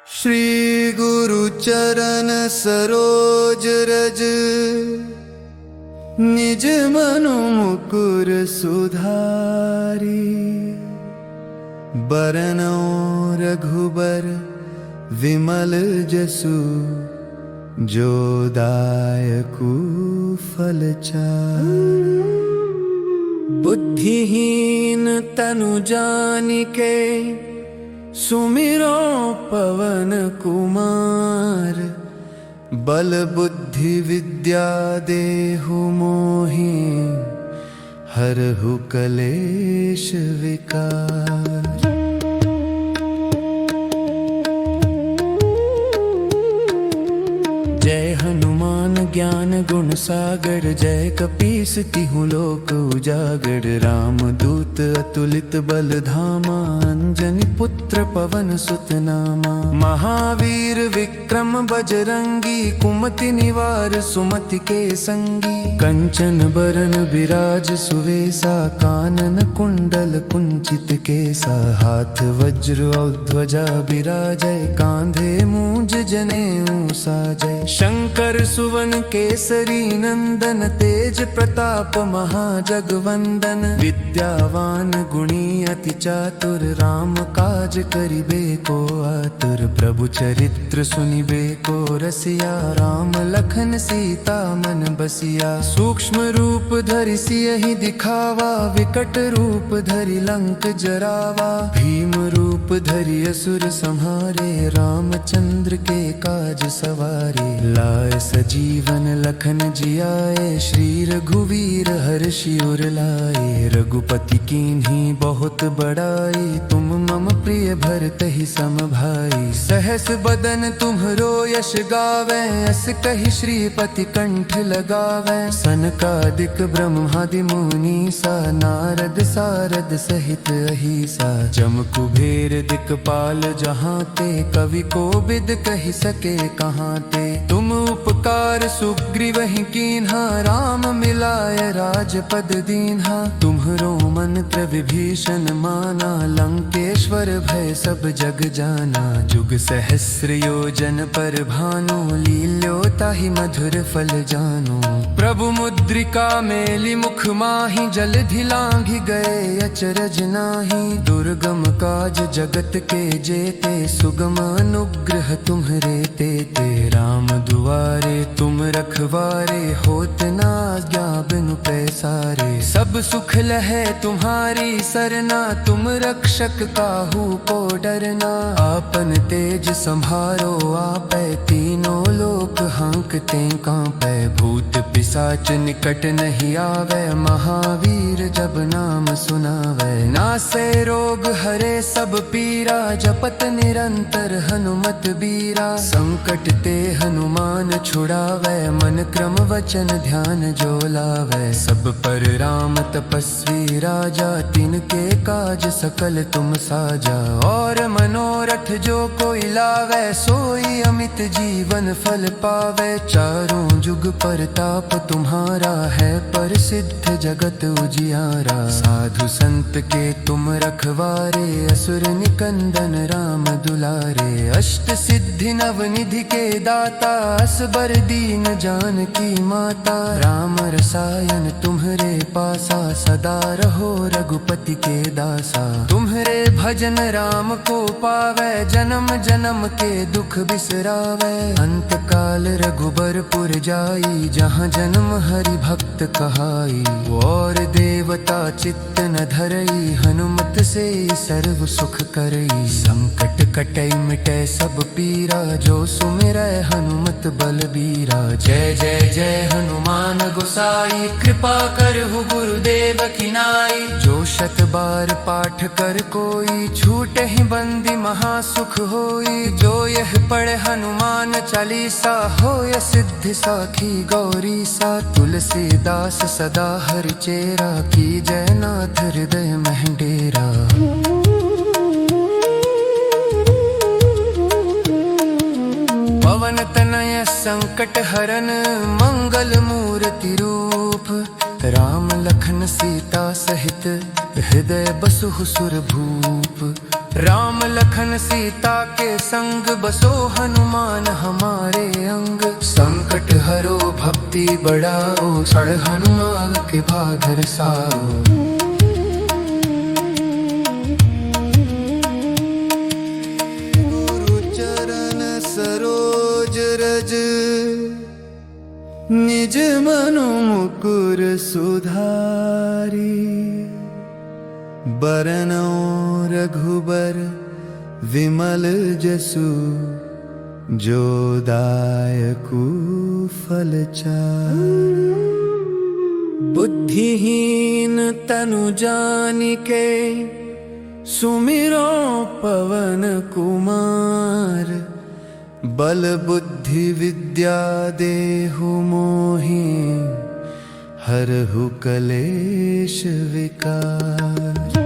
श्री गुरु चरण सरोज रज, निज मनु मुकुर सुधारी। बरनौ रघुबर विमल जसु, जो दायकु फल चारि। बुद्धिहीन तनु जानिके, सुमिरो पवन कुमार। बल बुद्धि विद्या देहु मोहि, हरहु कलेश विकार। जय हनुमान ज्ञान गुण सागर, जय कपीस तिहुँ लोक उजागर। राम दूत अतुलित बल धामा, अंजनी पुत्र पवन सुत नामा। महावीर विक्रम बजरंगी, कुमति निवार सुमति के संगी। कंचन बरन बिराज सुवेसा, कानन कुंडल कुंचित केसा। हाथ वज्र और ध्वजा बिराजय, कांधे मूंज जनेऊ साजय। शंकर सुवन केसरी नंदन, तेज प्रताप महाजगवंदन। विद्यावान गुणी अति चातुर, राम काज करिबे को आतुर। प्रभु चरित्र सुनिबे को रसिया, राम लखन सीता मन बसिया। सूक्ष्म रूप धरि सियहि दिखावा, विकट रूप धरि लंक जरावा। भीम रूप धरि असुर संहारे, रामचंद्र के काज सवारे। लाए सजीवन लखन जियाए, श्री रघुवीर हर्षि उर लाए। रघुपति कीन्ही बहुत बड़ाई, तुम मम प्रिय भरतहि सम भाई। सहस बदन तुम्हरो यश गावे, अस कहि श्रीपति कंठ लगावे। सनकादिक ब्रह्मादि मुनीसा, नारद सारद सहित अहिसा। जम कुबेर दिक्पाल जहांते, कवि कोविद कहि सके कहांते। तुम उपकार सुग्रीवहि कीन्हा, राम मिलाय राजपद दीन्हा। तुम्हरो मंत्र विभीषण माना, लंकेश्वर भय सब जग जाना। जुग सहस्र योजन पर भानु, लील्यो ताहि मधुर फल जानु। प्रभु मुद्रिका मेलि मुख माहि, जलधि लांघि गए अचरज नाही। दुर्गम काज जगत के जेते, सुगम अनुग्रह तुम्हरे तेते। राम दुआरे तुम रखवारे, होत न आज्ञा बिनु पैसारे। सब सुख लहै तुम्हारी सरना, तुम रक्षक काहू को डरना। आपन तेज संभारो आपै, तीनों लोक हांकते कांपै। भूत पिशाच निकट नहीं आवे, महावीर जब नाम सुनावे। नासै रोग हरे सब पीरा, जपत निरंतर हनुमत बीरा। संकट ते हनुमान छुड़ावे, मन क्रम वचन ध्यान जो लावे। सब पर राम तपस्वी राजा, तिनके काज सकल तुम साजा। और मनोरथ जो कोई लावे, सोई अमित जीवन फल पावे। चारों जुग परताप तुम्हारा है, प्रसिद्ध जगत उजियारा। साधु संत के तुम रखवारे, असुर निकंदन राम दुलारे। अष्ट सिद्धि नव निधि के दाता, असबर दीन जानकी माता। राम रसायन तुम्हरे पासा, सदा रहो रघुपति के दासा। तुम्हरे भजन राम को पावे, जन्म जन्म के दुख बिसरावे। अंत काल रघुबरपुर जाई, जहाँ जन्म हरि भक्त कहाई। और देवता चित्त न धरई, हनुमत से सर्व सुख करई। संकट कटई मिटै सब पीरा, जो सुमिरै हनुमत बलबीरा। जय जय जय हनुमान गोसाई, कृपा करहु गुरुदेव की नाई। जो शत बार पाठ कर कोई, छूटहि बंदी महासुख होई। जो यह पढ़े हनुमान चालीसा, होय सिद्धि साखी गौरीसा। तुलसीदास सदा हरिचेरा, की जय नाथ हृदय महडेरा। पवन तनय संकट हरन, मंगल मूर्ति रूप। राम लखन सीता सहित, हृदय बसु सुर भूप। राम लखन सीता के संग, बसो हनुमान हमारे अंग। संकट हरो भक्ति बढ़ाओ, सड़ हनुमान के भादर साओ। गुरु चरण सरोज रज, निज मनु मुकुर सुधारी। बरनौ रघुबर विमल जसु, जो दायकु फल चारि। बुद्धिहीन तनु जानिके, सुमिरो पवन कुमार। बल बुद्धि विद्या देहु मोहि, हरहु कलेश विकार।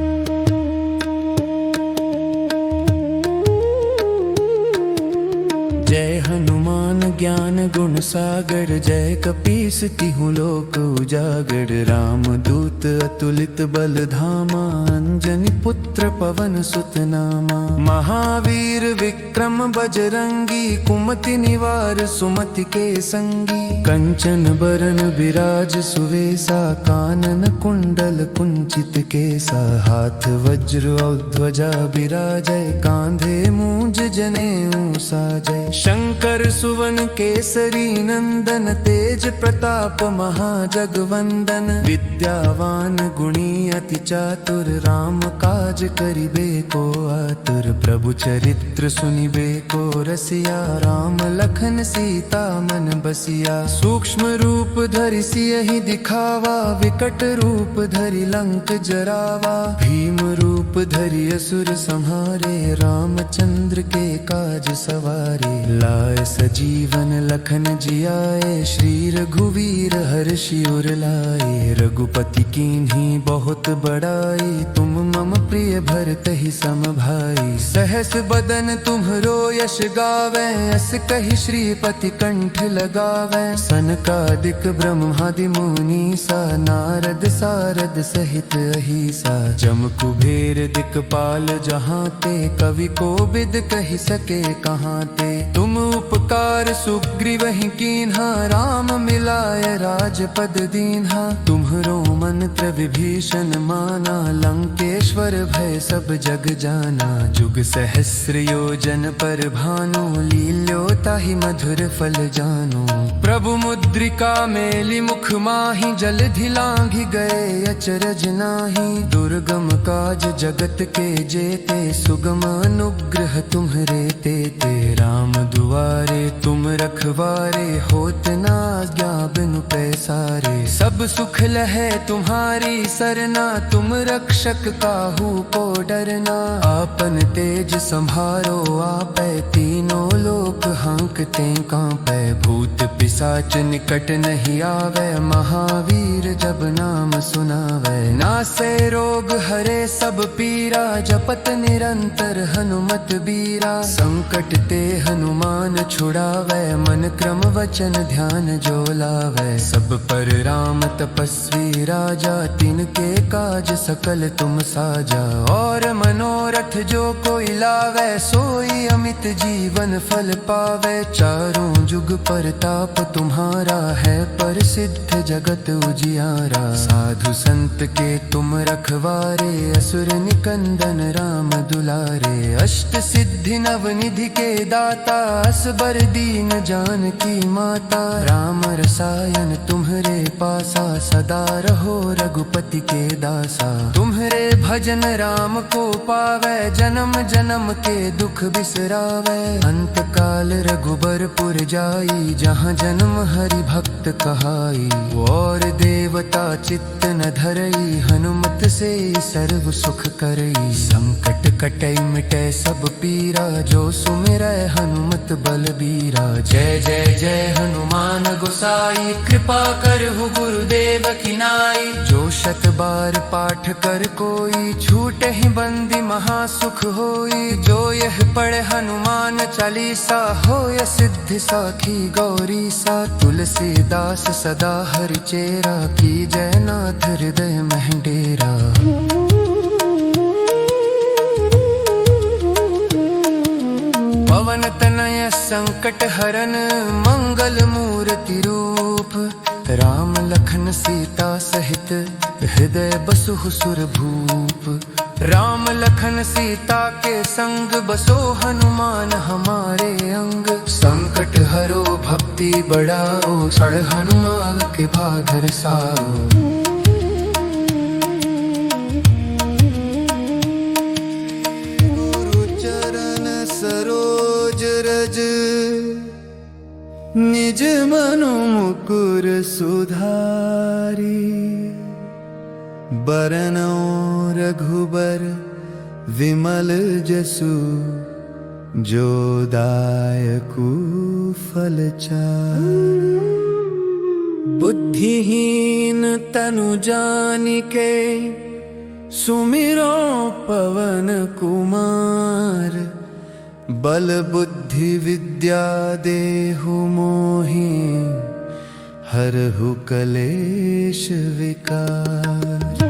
जय हनुमान ज्ञान गुण सागर, जय कपीस तिहुँ लोक उजागर। राम दूत अतुलित बल धामा, अंजनी पुत्र पवन सुत नामा। महावीर विक्रम बजरंगी, कुमति निवार सुमति के संगी। कंचन बरन विराज सुवेसा, कानन कुंडल कुंचित केसा। हाथ वज्र और ध्वजा बिराजय, कांधे मूंज जनेऊ साजय। शंकर सुवन केसरी नंदन, तेज प्रताप महाजगवंदन। विद्यावान गुणी अति चातुर, राम काज करिबे को आतुर। प्रभु चरित्र सुनिबे को रसिया, राम लखन सीता मन बसिया। सूक्ष्म रूप धरि सियहि दिखावा, विकट रूप धरि लंक जरावा। भीम रूप धरि असुर संहारे, रामचंद्र के काज सवारे। लाए सजीवन लखन जियाए, श्री रघुवीर हर्षि उर लाए। रघुपति कीन्ही बहुत बड़ाई, तुम मम प्रिय भरतहि सम भाई। सहस बदन तुम्हरो यश गावे, अस कहि श्रीपति कंठ लगावे। सनकादिक ब्रह्मादि मुनीसा, नारद सारद सहित अहिसा। जम कुबेर दिक्पाल जहाते, कवि कोविद कहि सके कहाते। तुम उपकार सुग्रीवहि कीन्हा, राम मिलाय राजपद दीन्हा। तुम्हरो मंत्र विभीषण माना, लंकेश्वर भय सब जग जाना। जुग सहस्र योजन पर भानु, लील्यो ताहि मधुर फल जानो। प्रभु मुद्रिका मेलि मुख माहि, जलधि लांघि गए अचरज नाही। दुर्गम काज जगत के जेते, सुगम अनुग्रह तुम्हरे तेते। राम दुआरे तुम रखवारे, होत न आज्ञा बिनु पैसारे। सब सुख लहै तुम्हारी सरना, तुम रक्षक काहू को डरना। आपन तेज संभारो आपै, तीनों लोक हांकते कांपै। भूत पिशाच निकट नहीं आवे, महावीर जब नाम सुनावै। नासै रोग हरे सब पीरा, जपत निरंतर हनुमत बीरा। संकट ते हनुमान छुड़ावै, मन क्रम वचन ध्यान जो लावै। सब पर राम तपस्वी राजा, तिनके काज सकल तुम साजा। और मनोरथ जो कोई लावै, सोई अमित जीवन फल पावै। चारों जुग परताप तुम्हारा है, प्रसिद्ध जगत उजियारा। साधु संत के तुम रखवारे, असुर निकंदन राम दुलारे। अष्ट सिद्धि नव निधि के दाता, असबर दीन जानकी माता। राम रसायन तुम्हरे पासा, सदा रहो रघुपति के दासा। तुम्हरे भजन राम को पावै, जन्म जन्म के दुख बिसरावै। अंत काल रघुबरपुर जाई, जहाँ जन्म हरि भक्त कहाई। और देवता चित्त न धरई, हनुमत से सर्व सुख करई। संकट कटई मिटै सब पीरा, जो सुमिरै हनुमत बलबीरा। जय जय जय हनुमान गोसाई, कृपा करहु गुरुदेव की नाई। जो शत बार पाठ कर कोई, छूटहि बंदी महासुख होई। जो यह पढ़े हनुमान चालीसा, होय सिद्धि साखी गौरी सा। तुलसीदास सदा हरिचेरा, की जय नाथ हृदय मह डेरा। पवन तनय संकट हरन मंगल मूर्ति रूप। राम लखन सीता सहित हृदय बसु सुर भूप। राम लखन सीता के संग बसो हनुमान हमारे अंग। संकट हरो भक्ति बढ़ाओ सड़ हनुमान के भादर साओ। गुरु चरण सरोज रज निज मनु मुकुर सुधारी। बरनौ रघुबर विमल जसु जो दायकु फलचारि। बुद्धिहीन तनु जानिके सुमिरो पवन कुमार। बल बुद्धि विद्या देहु मोहि हरहु कलेश विकार।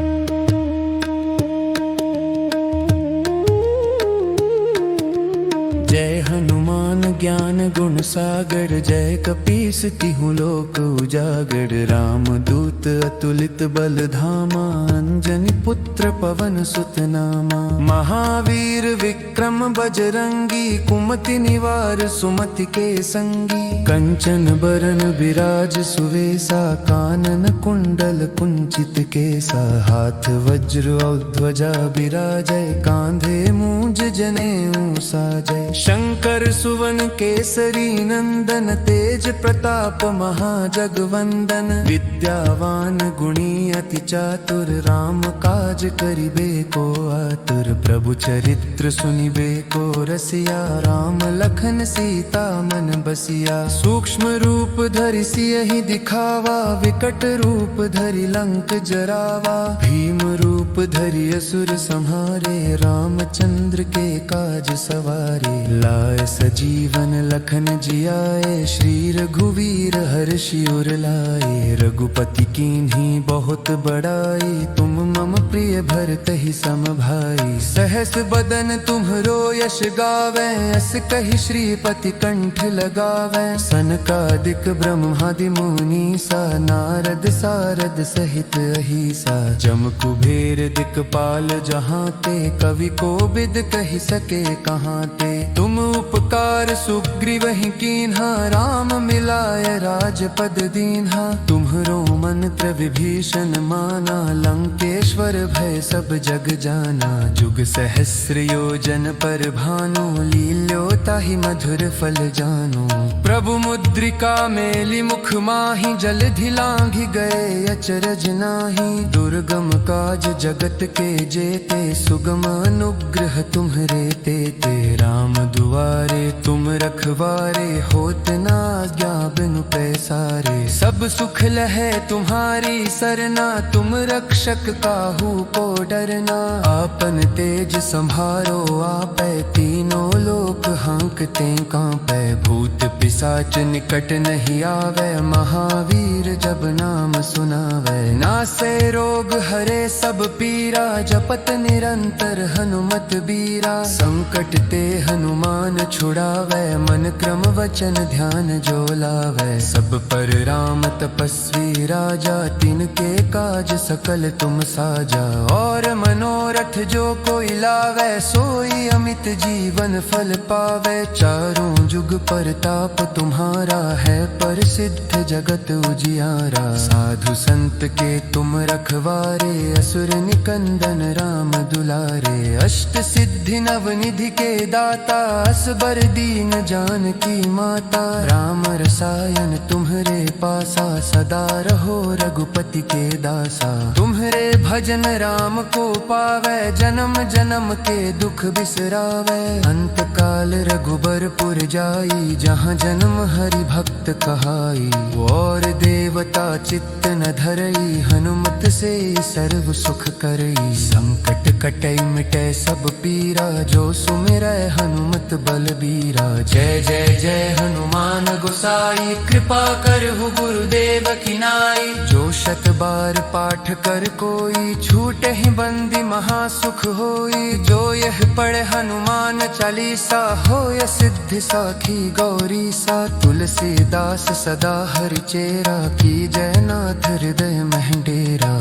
जय हनुमान ज्ञान गुण सागर। जय कपीस तिहुँ लोक उजागर। राम दूत अतुलित बल धामा। अंजनी पुत्र पवन सुत नामा। महावीर विक्रम बजरंगी। कुमति निवार सुमति के संगी। कंचन बरन विराज सुवेसा। कानन कुंडल कुंचित केसा। हाथ वज्र और ध्वजा विराजय। कांधे मूंज जनेऊ साजय। शंकर सुवन केसरी नंदन। तेज प्रताप महाजगवंदन। विद्यावान गुणी अति चातुर। राम काज करिबे को आतुर। प्रभु चरित्र सुनिबे को रसिया। राम लखन सीता मन बसिया। सूक्ष्म रूप धरि सियहि दिखावा। विकट रूप धरि लंक जरावा। भीम रूप धरि असुर संहारे। रामचंद्र के काज सवारे। लाय सजीवन लखन जियाए। श्री रघुवीर हर्षि उर लाए। रघुपति कीन्ही बहुत बड़ाई। तुम मम प्रिय भरतहि सम भाई। सहस बदन तुम्हरो यश गावे। अस कहि श्रीपति कंठ लगावे। सनकादिक ब्रह्मादि मुनीसा। नारद सारद सहित अहिसा। जम कुबेर दिक्पाल जहांते। कवि कोविद कहि सके कहांते। तुम उपकार सुग्रीवहि कीन्हा। राम मिलाय राजपद दीन्हा। तुम्हरो मंत्र विभीषण माना। लंकेश्वर भय सब जग जाना। जुग सहस्र योजन पर भानु। लील्यो ताहि मधुर फल जानु। प्रभु मुद्रिका मेलि मुख माहि। जलधि लांघि गए अचरज नाही। दुर्गम काज जगत के जेते। सुगम अनुग्रह तुम्हरे तेते। राम दुआरे तुम रखवारे। होत न आज्ञा बिनु पैसारे। सब सुख लहै तुम्हारी सरना। तुम रक्षक काहू को डरना। आपन तेज संभारो आपै। तीनों लोक हांकते कांपै। भूत पिशाच निकट नहीं आवे। महावीर जब नाम सुनावे। नासै रोग हरे सब पीरा। जपत निरंतर हनुमत बीरा। संकट ते हनुमान छुड़ावे। मन क्रम वचन ध्यान जो लावे। सब पर राम तपस्वी राजा। तिनके काज सकल तुम साजा। और मनोरथ जो कोई लावे। सोई अमित जीवन फल पावे। चारों जुग परताप तुम्हारा है। प्रसिद्ध जगत उजियारा। साधु संत के तुम रखवारे। असुर निकंदन राम दुलारे। अष्ट सिद्धि नव निधि के दाता। असबर दीन जानकी माता। राम रसायन तुम्हरे पासा। सदा रहो रघुपति के दासा। तुम्हरे भजन राम को पावे। जन्म जन्म के दुख बिसरावे। अंत काल रघुबरपुर जाई। जहाँ जन्म हरि भक्त कहाई। और देवता चित्त न धरई। हनुमत से सर्व सुख करई। संकट कटई मिटै सब पीरा। जो सुमिरै हनुमत बलबीरा। जय जय जय हनुमान गोसाई। कृपा करहु गुरुदेव की नाई। जो शत बार पाठ कर कोई। छूटहि बंदी महासुख होई। जो यह पढ़े हनुमान चालीसा। होय सिद्धि साखी गौरी सा तुलसीदास सदा हर चेरा की जयनाथ हृदय महडेरा।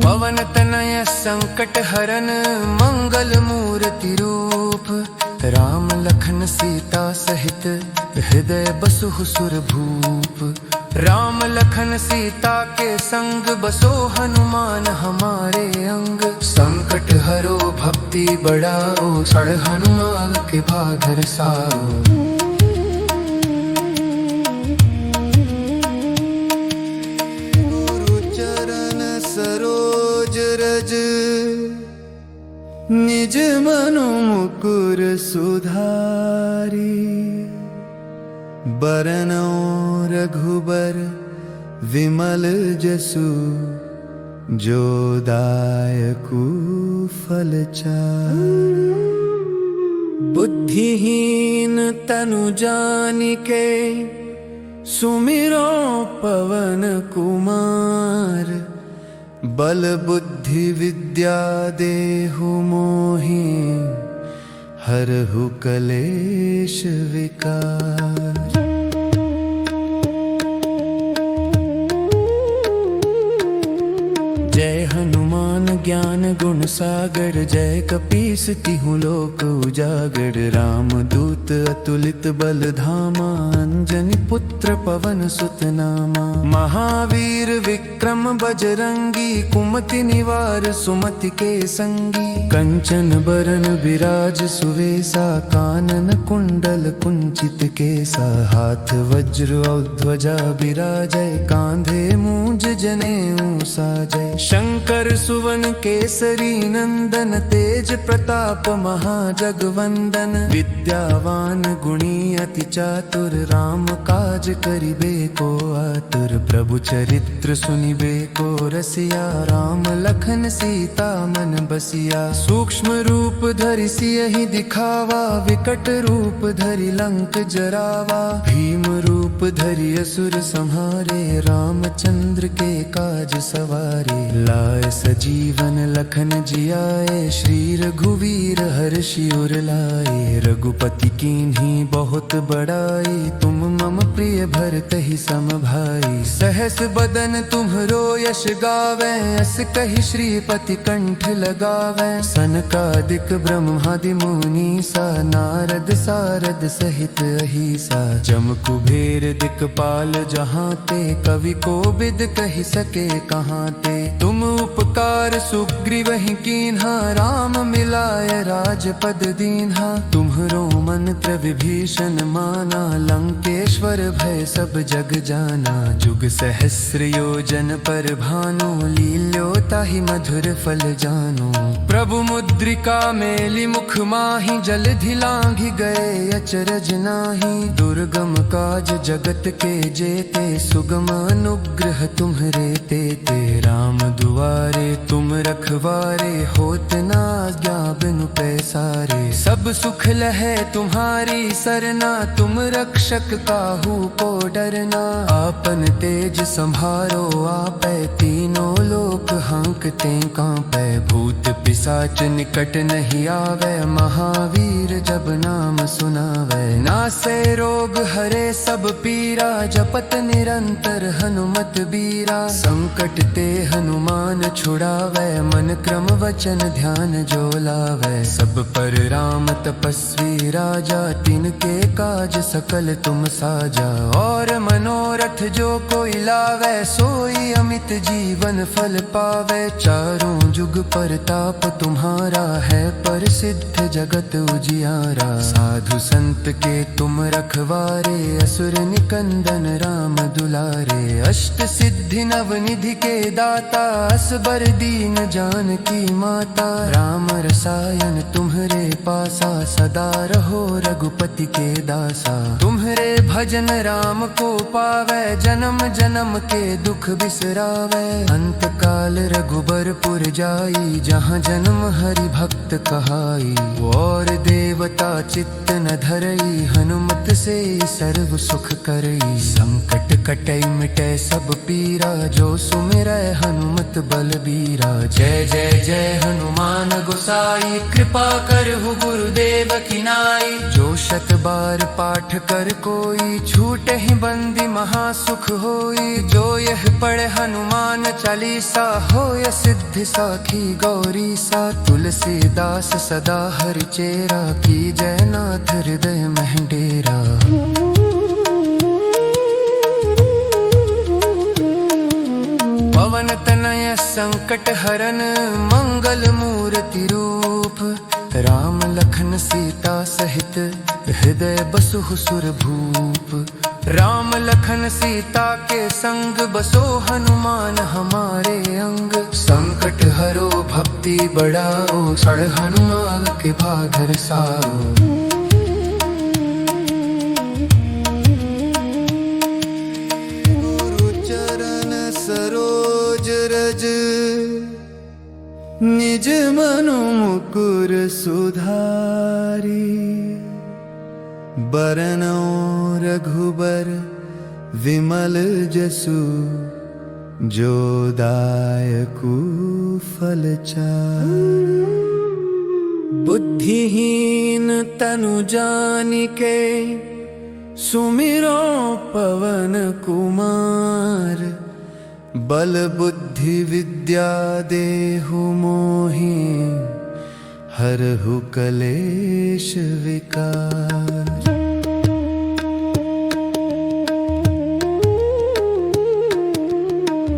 पवन तनय संकट हरन मंगल मूर्ति रूप राम लखन सीता सहित हृदय बसु सुर भूप। राम लखन सीता के संग बसो हनुमान हमारे अंग। संकट हरो भक्ति बढ़ाओ सड़ हनुमान के भागर साओ। गुरु चरण सरोज रज निज मनु मुकुर सुधारी। बरनौ रघुबर विमल जसु जो दायकु फलचारि। बुद्धिहीन तनु जानिके सुमिरो पवन कुमार। बल बुद्धि विद्या देहु मोहि हरहु कलेश विकार। जय हनुमान ज्ञान गुण सागर जय कपीस तिहु लोक उजागर। राम दूत अतुलित बल धामा अंजनी पुत्र पवन सुत नामा। महावीर विक्रम बजरंगी कुमति निवार सुमति के संगी। कंचन बरन विराज सुवेसा कानन कुंडल कुंचित केसा। हाथ वज्र और ध्वजा विराजय कांधे मूंज जनेऊ साजय। शंकर सुवन केसरी नंदन तेज प्रताप महाजगवंदन। विद्यावान गुणी अति चातुर राम काज करिबे को आतुर। प्रभु चरित्र सुनिबे को रसिया राम लखन सीता मन बसिया। सूक्ष्म रूप धरि सियहि दिखावा विकट रूप धरि लंक जरावा। भीम रूप धरि असुर संहारे रामचंद्र के काज सवारे। लाय सजीवन लखन जियाए श्री रघुवीर हर्षि उर लाए। रघुपति कीन्ही बहुत बड़ाई तुम मम प्रिय भरतहि सम भाई। सहस बदन तुम्हरो यश गावे अस कहि श्रीपति कंठ लगावे। सनकादिक ब्रह्मादि मुनीसा नारद सारद सहित अहिसा। जम कुबेर दिक्पाल जहाँ ते कवि कोविद कहि सके कहाँ ते। तुम उपकार सुग्रीवहि कीन्हा राम मिलाय राजपद दीन्हा। तुम्हरो मंत्र विभीषण माना लंकेश्वर भय सब जग जाना। जुग सहस्र योजन पर भानु लील्यो ताहि मधुर फल जानो। प्रभु मुद्रिका मेलि मुख माहि जलधि लांघि गए अचरज नाही। दुर्गम काज जगत के जेते सुगम अनुग्रह तुम्हरे तेते। राम दुआरे तुम रखवारे होत न आज्ञा बिनु पैसारे। सब सुख लहै तुम्हारी सरना तुम रक्षक काहू को डरना। आपन तेज संभारो आपै तीनों लोक हांकते कांपै। भूत पिशाच निकट नहीं आवे महावीर जब नाम सुनावे। नासै रोग हरे सब पीरा जपत निरंतर हनुमत बीरा। संकट ते हनुमान छुड़ावे मन क्रम वचन ध्यान जो लावे। सब पर राम तपस्वी राजा तिनके काज सकल तुम साजा। और मनोरथ जो कोई लावे सोई अमित जीवन फल पावे। चारों जुग परताप तुम्हारा है प्रसिद्ध जगत उजियारा। साधु संत के तुम रखवारे असुर निकंदन राम दुलारे। अष्ट सिद्धि नव निधि के दाता असबर दीन जानकी माता। राम रसायन तुम्हरे पास सा, सदा रहो रघुपति के दासा। तुम्हारे भजन राम को पावे, जन्म जन्म के दुख बिसरावे। अंत काल रघुबरपुर जाई, जहाँ जन्म हरि भक्त कहाई। और देवता चित्त न धरई, हनुमत से सर्व सुख करई। संकट कटई मिटै सब पीरा, जो सुमिरै हनुमत बलबीरा। जय जय जय हनुमान गोसाई, कृपा करहु गुरुदेव की नाई। जो शत बार पाठ कर कोई, छूटे ही बंदी महासुख होई। जो यह पढ़े हनुमान चालीसा, होय सिद्धि साखी गौरी सा। तुलसीदास सदा हरिचेरा, की जय नाथ हृदय मह डेरा। पवन तनय संकट हरन, मंगल मूर्ति रूप। राम लखन सीता सहित, हृदय बसु सुर भूप। राम लखन सीता के संग, बसो हनुमान हमारे अंग। संकट हरो भक्ति बढ़ाओ, सड़ हनुमान के भागर साओ। सरोज रज, निज मनु मुकुर सुधारी। बरनौ रघुबर विमल जसु, जो दायकु फल चारि। बुद्धिहीन तनु जानिके, सुमिरो पवन कुमार। बल बुद्धि विद्या देहु मोहि, हरहु कलेश विकार।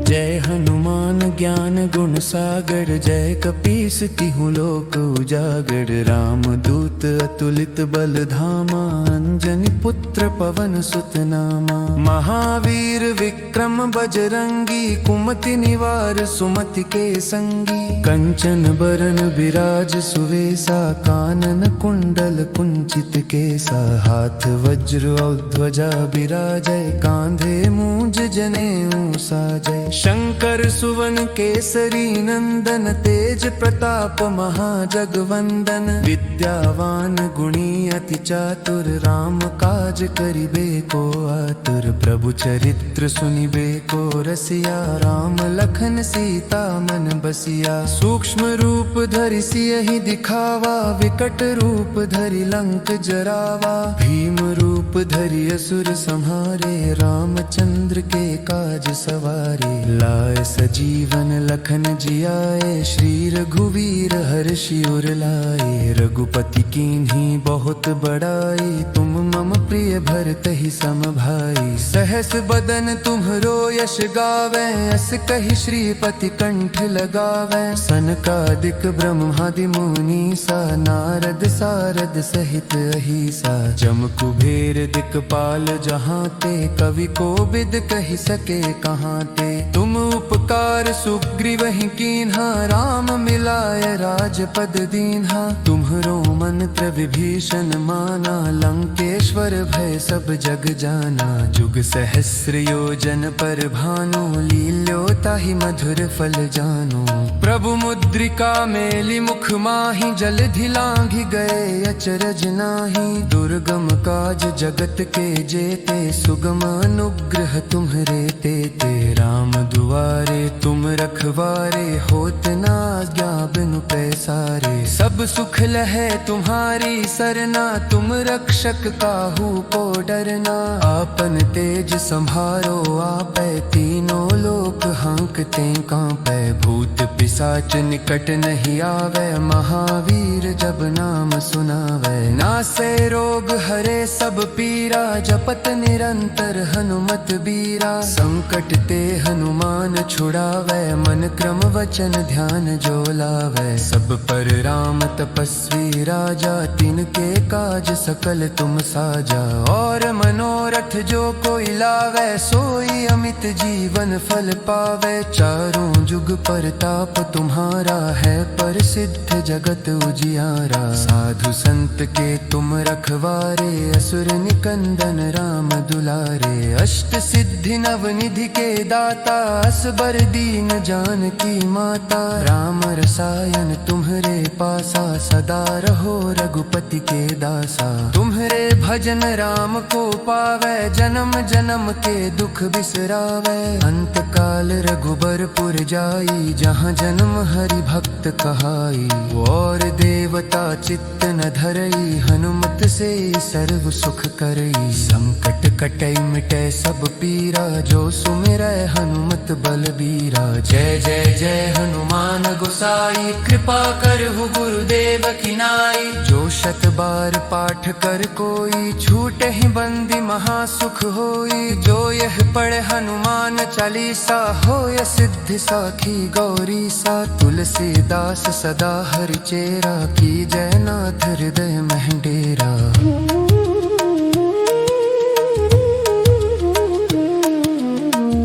जय हनुमान ज्ञान गुण सागर, जय कपीस तिहु लोक उजागर। राम दूत अतुलित बल धामा, अंजनी पुत्र पवन सुत नामा। महावीर विक्रम बजरंगी, कुमति निवार सुमति के संगी। कंचन बरन विराज सुवेसा, कानन कुंडल कुंचित केसा। हाथ वज्र और ध्वजा बिराजय, कांधे मूंज जनेऊ साजय। शंकर सुवन केसरी नंदन, तेज प्रताप महाजगवंदन। विद्यावान गुणी अति चातुर, राम काज करिबे को आतुर। प्रभु चरित्र सुनिबे को रसिया, राम लखन सीता मन बसिया। सूक्ष्म रूप धरि सियहि दिखावा, विकट रूप धरि लंक जरावा। भीम रूप धरि असुर संहारे, रामचंद्र के काज सवारे। लाए सजीवन लखन जियाए, श्री रघुवीर हर्षि उर लाए। रघुपति कीन्ही बहुत बड़ाई, तुम मम प्रिय भरतहि सम भाई। सहस बदन तुम्हरो यश गावे, अस कहि श्रीपति कंठ लगावे। सनकादिक ब्रह्मादि मुनीसा, नारद सारद सहित अहिसा। जम कुबेर दिक्पाल जहाँ ते, कवि कोविद कहि सके कहाँ ते। तुम उपकार सुग्रीवहि कीन्हा, राम मिलाय राजपद दीन्हा। तुम्हरो मंत्र विभीषण माना, लंकेश्वर भय सब जग जाना। जुग सहस्र योजन पर भानु, लील्यो ताहि मधुर फल जानु। प्रभु मुद्रिका मेली मुख माहि, जलधि लांघि गए अचरज नाही। दुर्गम काज जगत के जेते, सुगम अनुग्रह तुम्हरे तेते। राम दुआरे तुम रखवारे, होत न आज्ञा बिनु पैसारे। सब सुख लहै तुम्हारी सरना, तुम रक्षक काहू को डरना। आपन तेज संभारो आपै, तीनों लोक हांकते कांपै। भूत पिशाच निकट नहीं आवे, महावीर जब नाम सुनावे। नासै रोग हरे सब पीरा, जपत निरंतर हनुमत बीरा। संकट ते हनुमान छुड़ावे, मन क्रम वचन ध्यान जो लावे। बुलावे। सब पर राम तपस्वी राजा, तिनके काज सकल तुम साजा। और मनोरथ जो कोई लावे, सोई अमित जीवन फल पावे। चारों जुग परताप तुम्हारा है, प्रसिद्ध जगत उजियारा। साधु संत के तुम रखवारे, असुर निकंदन राम दुलारे। अष्ट सिद्धि नव निधि के दाता, असबर दीन जानकी माता। राम रसायन तुम्हरे पासा, सदा रहो रघुपति के दासा। तुम्हरे भजन राम को पावे, जन्म जन्म के दुख बिसरावे। अंत काल रघुबरपुर जाई, जहाँ जन्म हरि भक्त कहाई। और देवता चित्त न धरई, हनुमत से सर्व सुख करई। संकट कटई मिटै सब पीरा, जो सुमिरै हनुमत बलबीरा। जय जय जय हनुमान गोसाई, कृपा करहु गुरुदेव की नाई। जो शत बार पाठ कर कोई, छूटे ही बंदी महासुख होई। जो यह पढ़े हनुमान चालीसा, होय सिद्धि साखी गौरी सा। तुलसीदास सदा हरिचेरा, की जय नाथ हृदय मह डेरा।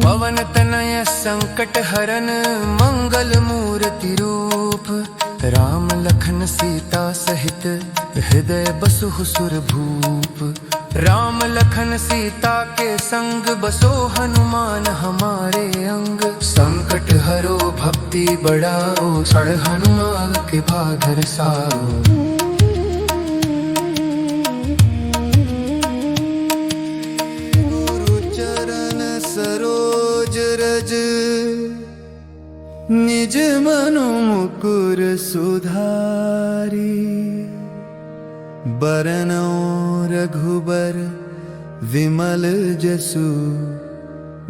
पवन तनय संकट हरन, मंगल मूर्ति रूप। राम लखन सीता सहित, हृदय बसु सुर भूप। राम लखन सीता के संग, बसो हनुमान हमारे अंग। संकट हरो भक्ति बढ़ाओ, सड़ हनुमान के भागर साओ। गुरु चरण सरोज रज, निज मनु मुकुर सुधारी। बरनौ रघुबर विमल जसु,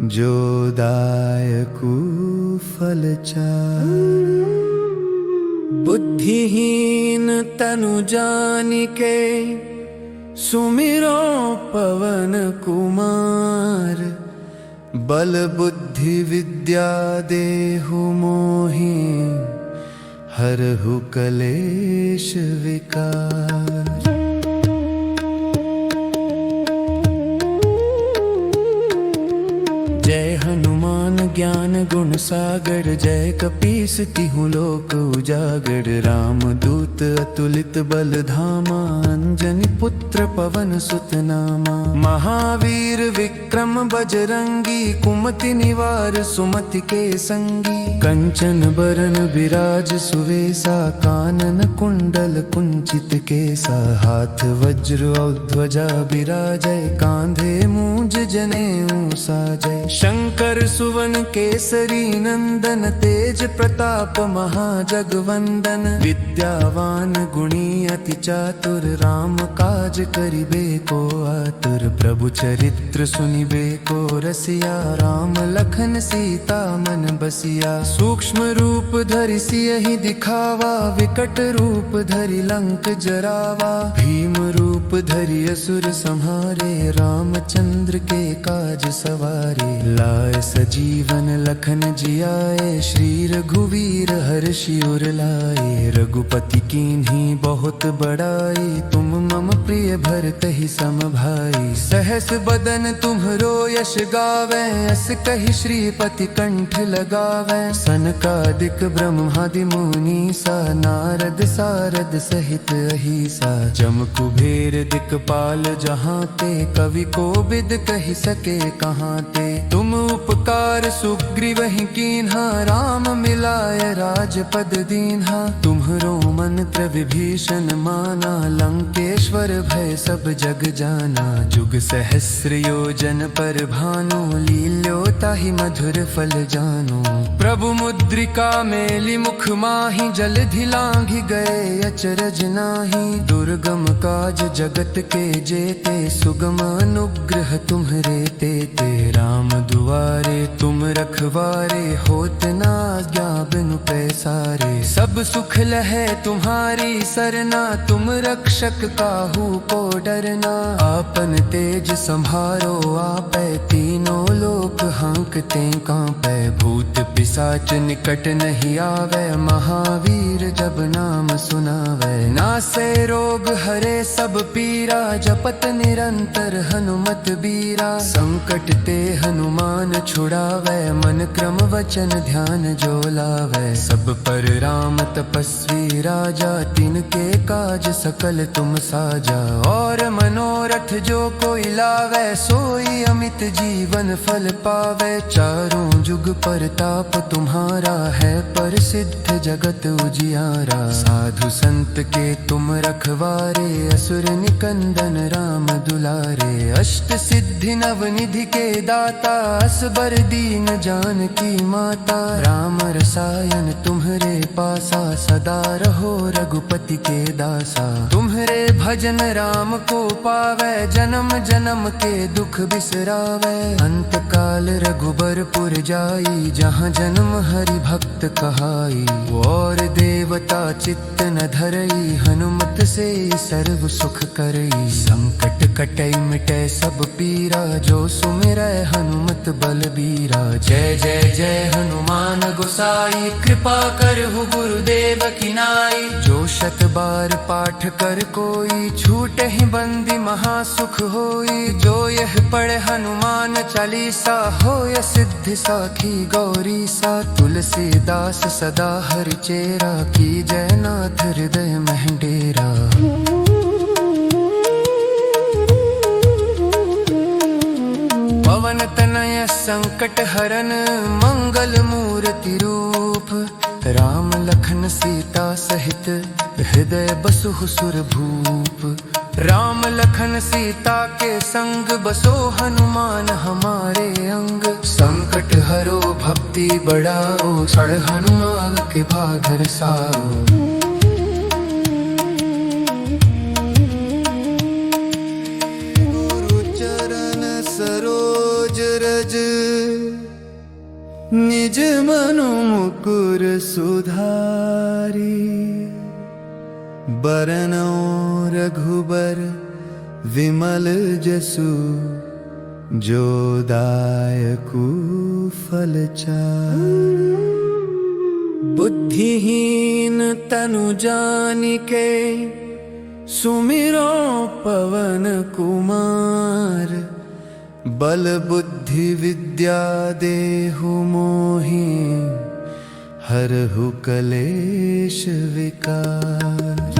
जो दायकु फल चारि। बुद्धिहीन तनु जानिके, सुमिरो पवन कुमार। बल बुद्धि विद्या देहु मोहि, हरहु कलेश विकार। जय हनुमान ज्ञान गुण सागर, जय कपीस तिहु लोक उजागर। राम दूत अतुलित बल धामा, अंजनी पुत्र पवन सुत नामा। महावीर विक्रम बजरंगी, कुमति निवार सुमति के संगी। कंचन बरन विराज सुवेसा, कानन कुंडल कुंचित केसा। हाथ वज्र और ध्वजा बिराजय, कांधे मूंज जनेऊ साजय। शंकर सुवन केसरी नंदन, तेज प्रताप महाजगवंदन। विद्यावान गुणी अति चातुर, राम काज करिबे को आतुर। प्रभु चरित्र सुनिबे को रसिया, राम लखन सीता मन बसिया। सूक्ष्म रूप धरि सियहि दिखावा, विकट रूप धरि लंक जरावा। भीम रूप धरि असुर संहारे, रामचंद्र के काज सवारे। लाए सजीवन लखन जियाए, श्री रघुवीर हर्षि उर लाए। रघुपति कीन्ही बहुत बड़ाई, तुम मम प्रिय भरतहि सम भाई। सहस बदन तुम्हरो यश गावे, अस कहि श्रीपति कंठ लगावे। सनकादिक ब्रह्मादि मुनीसा, नारद सारद सहित अहिसा। जम कुबेर दिक्पाल जहाँ ते, कवि कोविद कहि सके कहाँ ते। तुम उपकार सुग्रीवहि कीन्हा, राम मिलाय राजपद दीन्हा। तुम्हरो मंत्र विभीषण माना, लंकेश्वर भय सब जग जाना। जुग सहस्र योजन पर भानु, लील्यो ताहि मधुर फल जानु। प्रभु मुद्रिका मेलि मुख माहि, जलधि लांघि गए अचरज नाही। दुर्गम काज जगत के जेते, सुगम अनुग्रह तुम्हरे तेते। राम दुआरे तुम रखवारे, होत ना आज्ञा बिनु पैसारे। सब सुख लहे तुम्हारी सरना, तुम रक्षक काहू को डरना। आपन तेज संभारो आपै, तीनों लोक हाँकते कांपै। भूत पिशाच निकट नहीं आवे, महावीर जब नाम सुनावे। नासे रोग हरे सब पीरा, जपत निरंतर हनुमत बीरा। संकट ते हनुमान छुड़ावे, मन क्रम वचन ध्यान जो लावे। सब पर राम तपस्वी राजा, तिनके काज सकल तुम साजा। और मनोरथ जो कोई लावे, सोई अमित जीवन फल पावे। चारों जुग परताप तुम्हारा है, प्रसिद्ध जगत उजियारा। साधु संत के तुम रखवारे, असुर निकंदन राम दुलारे। अष्ट सिद्धि नव निधि के दाता, असबर दीन जानकी माता। राम रसायन तुम्हरे पासा, सदा रहो रघुपति के दासा। तुम्हरे भजन राम को पावे, जन्म जन्म के दुख बिसरावे। अंत काल रघुबरपुर जाई, जहाँ जन्म हरि भक्त कहाई। और देवता चित्त न धरई, हनुमत से सर्व सुख करई। संकट कटई मिटै सब पीरा, जो सुमिरै हनुमत बलबीरा। जय जय जय हनुमान गोसाई, कृपा करहु गुरुदेव की नाई। जो शत बार पाठ कर कोई, छूटहि बंदी महासुख होई। जो यह पढ़े हनुमान चालीसा, होय सिद्धि साखी गौरी सा। तुलसीदास सदा हरिचेरा, की जयनाथ हृदय मह डेरा। पवन तनय संकट हरन, मंगल मूर्ति रूप। राम लखन सीता सहित, हृदय बसु सुर भूप। राम लखन सीता के संग, बसो हनुमान हमारे अंग। संकट हरो भक्ति बढ़ाओ, सड़ हनुमान के भादर साओ। गुरु चरण सरोज रज, निज मनु मुकुर सुधारी। बरनौ रघुबर विमल जसु, जो दायकु फल चारि। बुद्धिहीन तनु जानिके, सुमिरो पवन कुमार। बल बुद्धि विद्या देहु मोहि, हरहु कलेश विकार।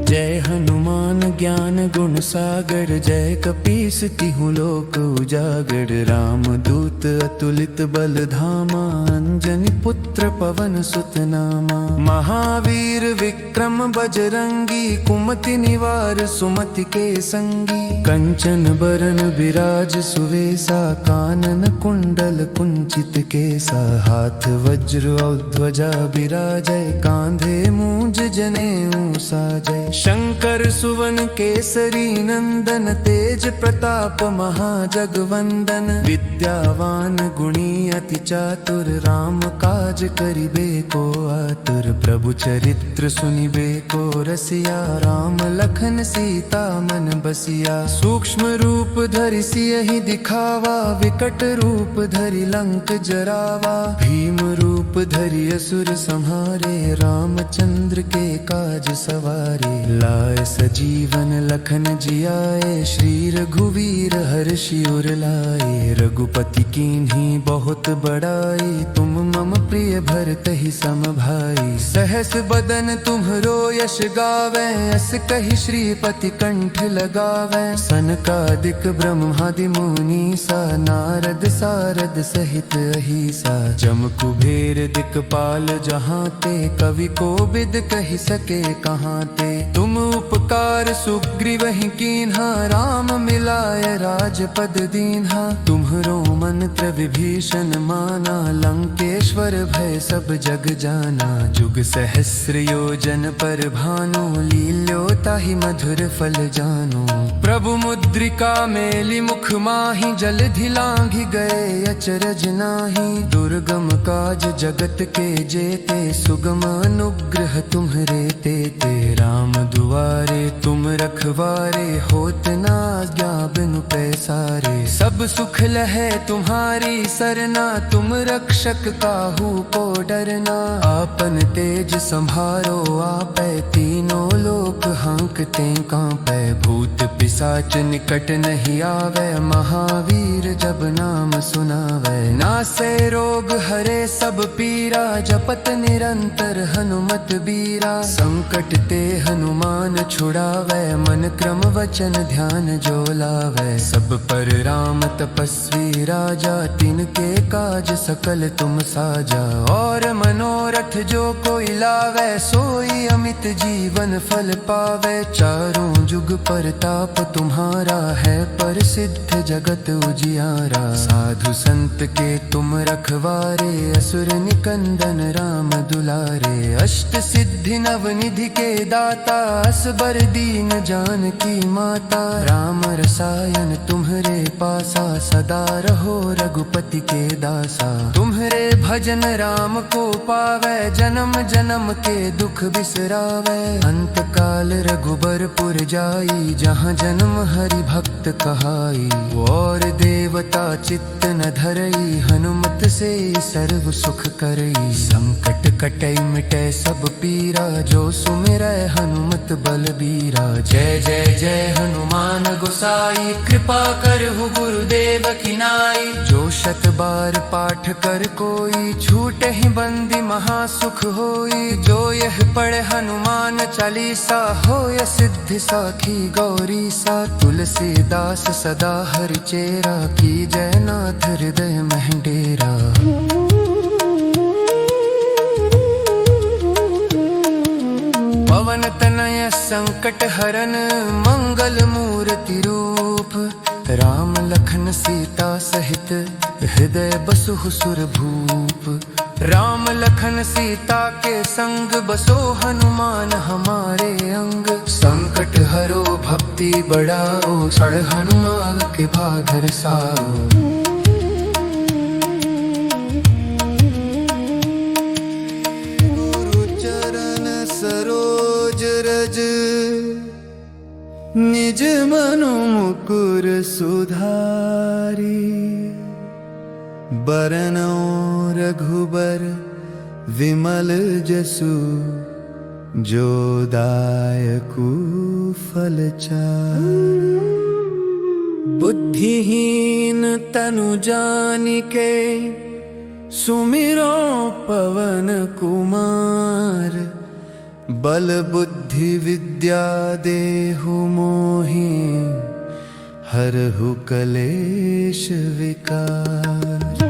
जय हनुमान ज्ञान गुण सागर, जय कपीस तिहु लोक उजागर। राम दूत अतुलित बल धामा, अंजनी पुत्र पवन सुत नामा। महावीर विक्रम बजरंगी, कुमति निवार सुमति के संगी। कंचन बरन विराज सुवेसा, कानन कुंडल कुंचित केसा। हाथ वज्र और ध्वजा बिराजय, कांधे मूंज जनेऊ साजय। शंकर सुवन केसरी नंदन, तेज प्रताप महाजगवंदन। विद्यावान गुणी अति चातुर, राम काज करिबे को आतुर। प्रभु चरित्र सुनिबे को रसिया, राम लखन सीता मन बसिया। सूक्ष्म रूप धरि सियहि दिखावा, विकट रूप धरि लंक जरावा। भीम रूप धरि असुर संहारे, रामचंद्र के काज सवारे। लाए सजीवन लखन जियाए, श्री रघुवीर हर्षि उर लाए। रघुपति कीन्ही बहुत बड़ाई, तुम मम प्रिय भरतहि सम भाई। सहस बदन तुम्हरो यश गावे, अस कहि श्रीपति कंठ लगावे। सनकादिक ब्रह्मादि मुनीसा, नारद सारद सहित अहिसा। जम कुबेर दिक्पाल जहाँ ते, कवि को बिद कही सके कहाँ ते। तुम उपकार सुग्रीव ही कीन्हा, राम मिलाय राजपद दीन्हा। तुम्हरो मंत्र विभीषण माना, लंकेश्वर भय सब जग जाना। जुग सहस्र योजन पर भानु, लील्यो ताहि मधुर फल जानो। प्रभु मुद्रिका मेली मुख माहि, जलधि लांघि गए अचरज नाही। दुर्गम काज जगत के जेते, सुगम अनुग्रह तुम्हरे तेते। राम दुआरे तुम रखवारे, होत न आज्ञा बिनु पैसारे। सब सुख लहै तुम्हारी सरना, तुम रक्षक काहू को डरना। आपन तेज संभारो आपै, तीनों लोक हांकते कांपै। भूत पिशाच निकट नहीं आवे, महावीर जब नाम सुनावे। नासै रोग हरे सब पीरा, जपत निरंतर हनुमत बीरा। संकट ते हनुमान छुड़ावे, मन क्रम वचन ध्यान जो लावे। सब पर राम तपस्वी राजा, तिनके काज सकल तुम साजा। और मनोरथ जो कोई लावे, सोई अमित जीवन फल पावे। चारों जुग परताप तुम्हारा है, प्रसिद्ध जगत उजियारा। साधु संत के तुम रखवारे, असुर निकंदन राम दुलारे। अष्ट सिद्धि नव निधि के दाता, असबर दीन जानकी माता। राम रसायन तुम्हरे पासा, सदा रहो रघुपति के दासा। तुम्हरे भजन राम को पावे, जन्म जन्म के दुख बिसरावे। अंत काल रघुबरपुर जाई, जहाँ जन्म हरि भक्त कहाई। और देवता चित्त न धरई, हनुमत से सर्व सुख करई। संकट कटई मिटै सब पीरा, जो सुमिरै हनुमत बलबीरा। जय जय जय हनुमान गोसाई, कृपा करहु गुरुदेव की नाई। जो शत बार पाठ कर कोई, छूटहि बंदी महासुख होई। जो यह पढ़े हनुमान चालीसा, होय सिद्धि साखी गौरी सा। तुलसीदास सदा हरि चेरा, की जय नाथ हृदय मह डेरा। पवन तनय संकट हरन, मंगल मूर्ति रूप। राम लखन सीता सहित, हृदय बसहु सुर भूप। राम लखन सीता के संग, बसो हनुमान हमारे अंग। संकट हरो भक्ति बढ़ाओ, सड़ हनुमान के भागर साओ। गुरु चरण सरोज रज, निज मनु मुकुर सुधारी। बरनौ रघुबर विमल जसु, जो दायकु फल चारि। बुद्धिहीन तनु जानिके, सुमिरो पवन कुमार। बल बुद्धि विद्या देहु मोहि, हरहु कलेश विकार।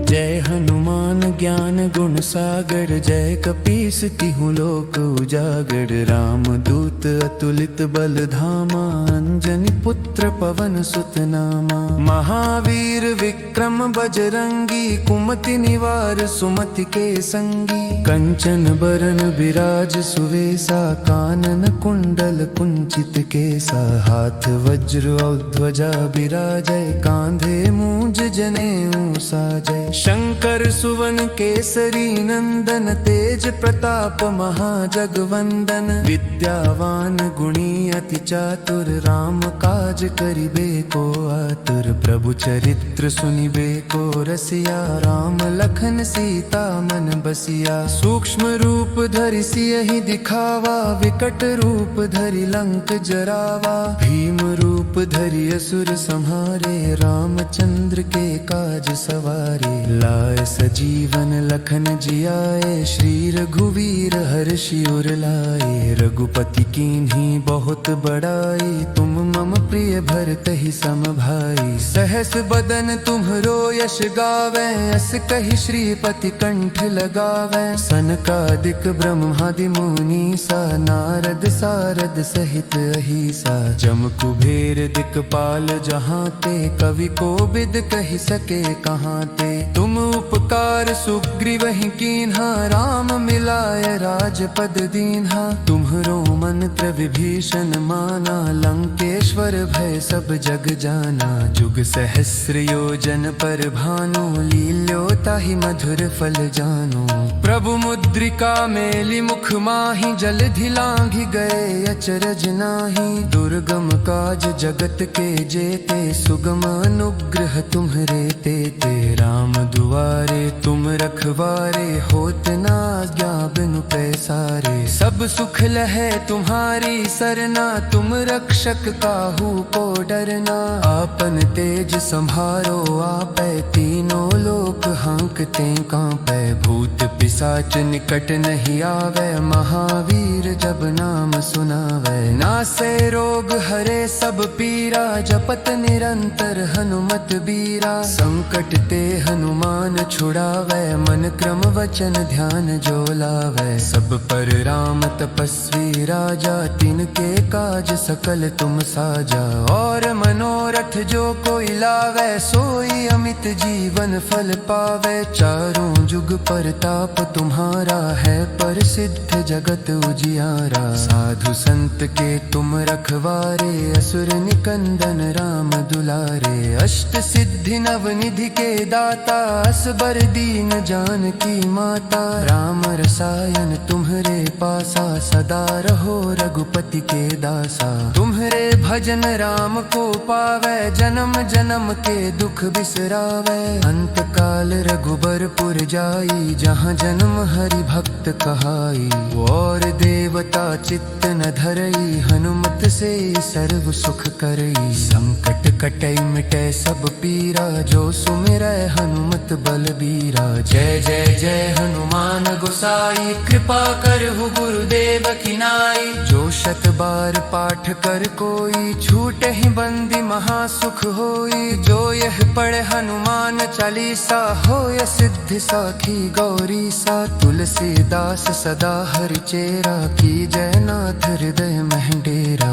जय हनुमान ज्ञान गुण सागर, जय कपीस तिहुँ लोक उजागर। राम दूत अतुलित बल धामा, अंजनी पुत्र पवन सुत नामा। महावीर विक्रम बजरंगी, कुमति निवार सुमति के संगी। कंचन बरन विराज सुवेसा, कानन कुंडल कुंचित केसा। हाथ वज्र और ध्वजा बिराजय, कांधे मूंज जनेऊ साजय। शंकर सुवन केसरी नंदन, तेज प्रताप महाजगवंदन। विद्यावान गुणी अति चातुर, राम काज करिबे को आतुर। प्रभु चरित्र सुनिबे को रसिया, राम लखन सीता मन बसिया। सूक्ष्म रूप धरि सियहि दिखावा, विकट रूप धरि लंक जरावा। भीम रूप धरि असुर संहारे, रामचंद्र के काज सवारे। लाए सजीवन लखन जियाए, श्री रघुवीर हर्षि उर लाए। रघुपति कीन्ही बहुत बड़ाई, तुम मम प्रिय भरत ही सम भाई। सहस बदन तुम्हरो यश गावे, अस कहि श्रीपति कंठ लगावे। सनकादिक ब्रह्मादि मुनि सा, नारद सारद सहित अहिसा। जम कुबेर दिक्पाल जहाँ ते, कवि को बिद कहि सके कहाँ ते। तुम उपकार सुग्रीवहि कीन्हा, राम मिलाय राजपद दीन्हा। तुम्हरो मंत्र विभीषण माना, लंकेश्वर भय सब जग जाना। जुग सहस्र योजन पर भानु, लील्यो ताहि मधुर फल जानो। प्रभु मुद्रिका मेली मुख माहि, जलधि लांघि गए अचरज नाही। दुर्गम काज जगत के जेते, सुगम अनुग्रह तुम्हरे तेते। राम दुआरे तुम रखवारे, होत न आज्ञा बिनु पैसारे। सब सुख लहै तुम्हारी सरना, तुम रक्षक काहू को डरना। आपन तेज संभारो आपै, तीनों लोक हांकते कांपै। भूत पिशाच निकट नहीं आवे, महावीर जब नाम सुनावे। नासै रोग हरे सब पीरा, जपत निरंतर हनुमत बीरा। संकट ते हनुमान छुड़ावे, मन क्रम वचन ध्यान जो लावे। सब पर राम तपस्वी राजा, तिनके काज सकल तुम साजा। और मनोरथ जो कोई लावे, सोई अमित जीवन फल पावे। चारों जुग परताप तुम्हारा है, प्रसिद्ध जगत उजियारा। साधु संत के तुम रखवारे, असुर निकंदन राम दुलारे। अष्ट सिद्धि नव निधि के दाता, असबर दीन जानकी माता। राम रसायन तुम्हरे पासा, सदा रहो रघुपति के दासा। तुम्हरे भजन राम को पावे, जन्म जन्म के दुख बिसरावे। अंत काल रघुबरपुर जाई, जहाँ जन्म हरि भक्त कहाई। और देवता चित्त न धरई, हनुमत से सर्व सुख करई। संकट कटई मिटै सब पीरा, जो सुमिरै हनुमत बलबीरा। जय जय जय हनुमान गोसाई, कृपा करहु गुरुदेव की नाई। जो शत बार पाठ कर कोई, छूटहि बंदी महासुख होई। जो यह पढ़े हनुमान चालीसा, होय सिद्धि साखी गौरी सा। तुलसीदास सदा हरिचेरा, की जय नाथ हृदय महं डेरा।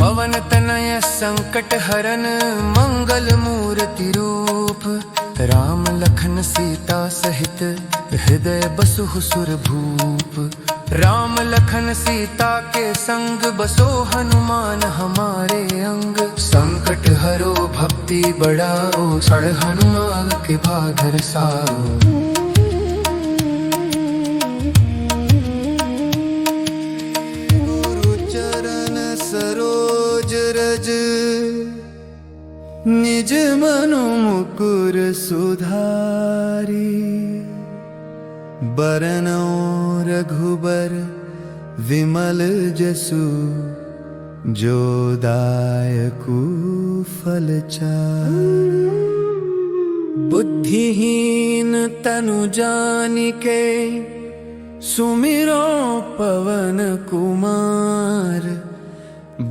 पवन तनय संकट हरन, मंगल मूर्ति रूप। राम लखन सीता सहित, हृदय बसहु सुर भूप। राम लखन सीता के संग, बसो हनुमान हमारे अंग। संकट हरो भक्ति बढ़ाओ, सड़ हनुमान के भागर साओ। सरोज रज, निज मनु मुकुर सुधारी। बरनौ रघुबर विमल जसु, जो दायकु फल चारि। बुद्धिहीन तनु जानिके, सुमिरो पवन कुमार।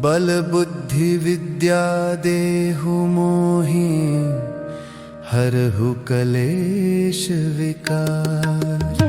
बल बुद्धि विद्या देहु मोहि, हरहु कलेश विकार।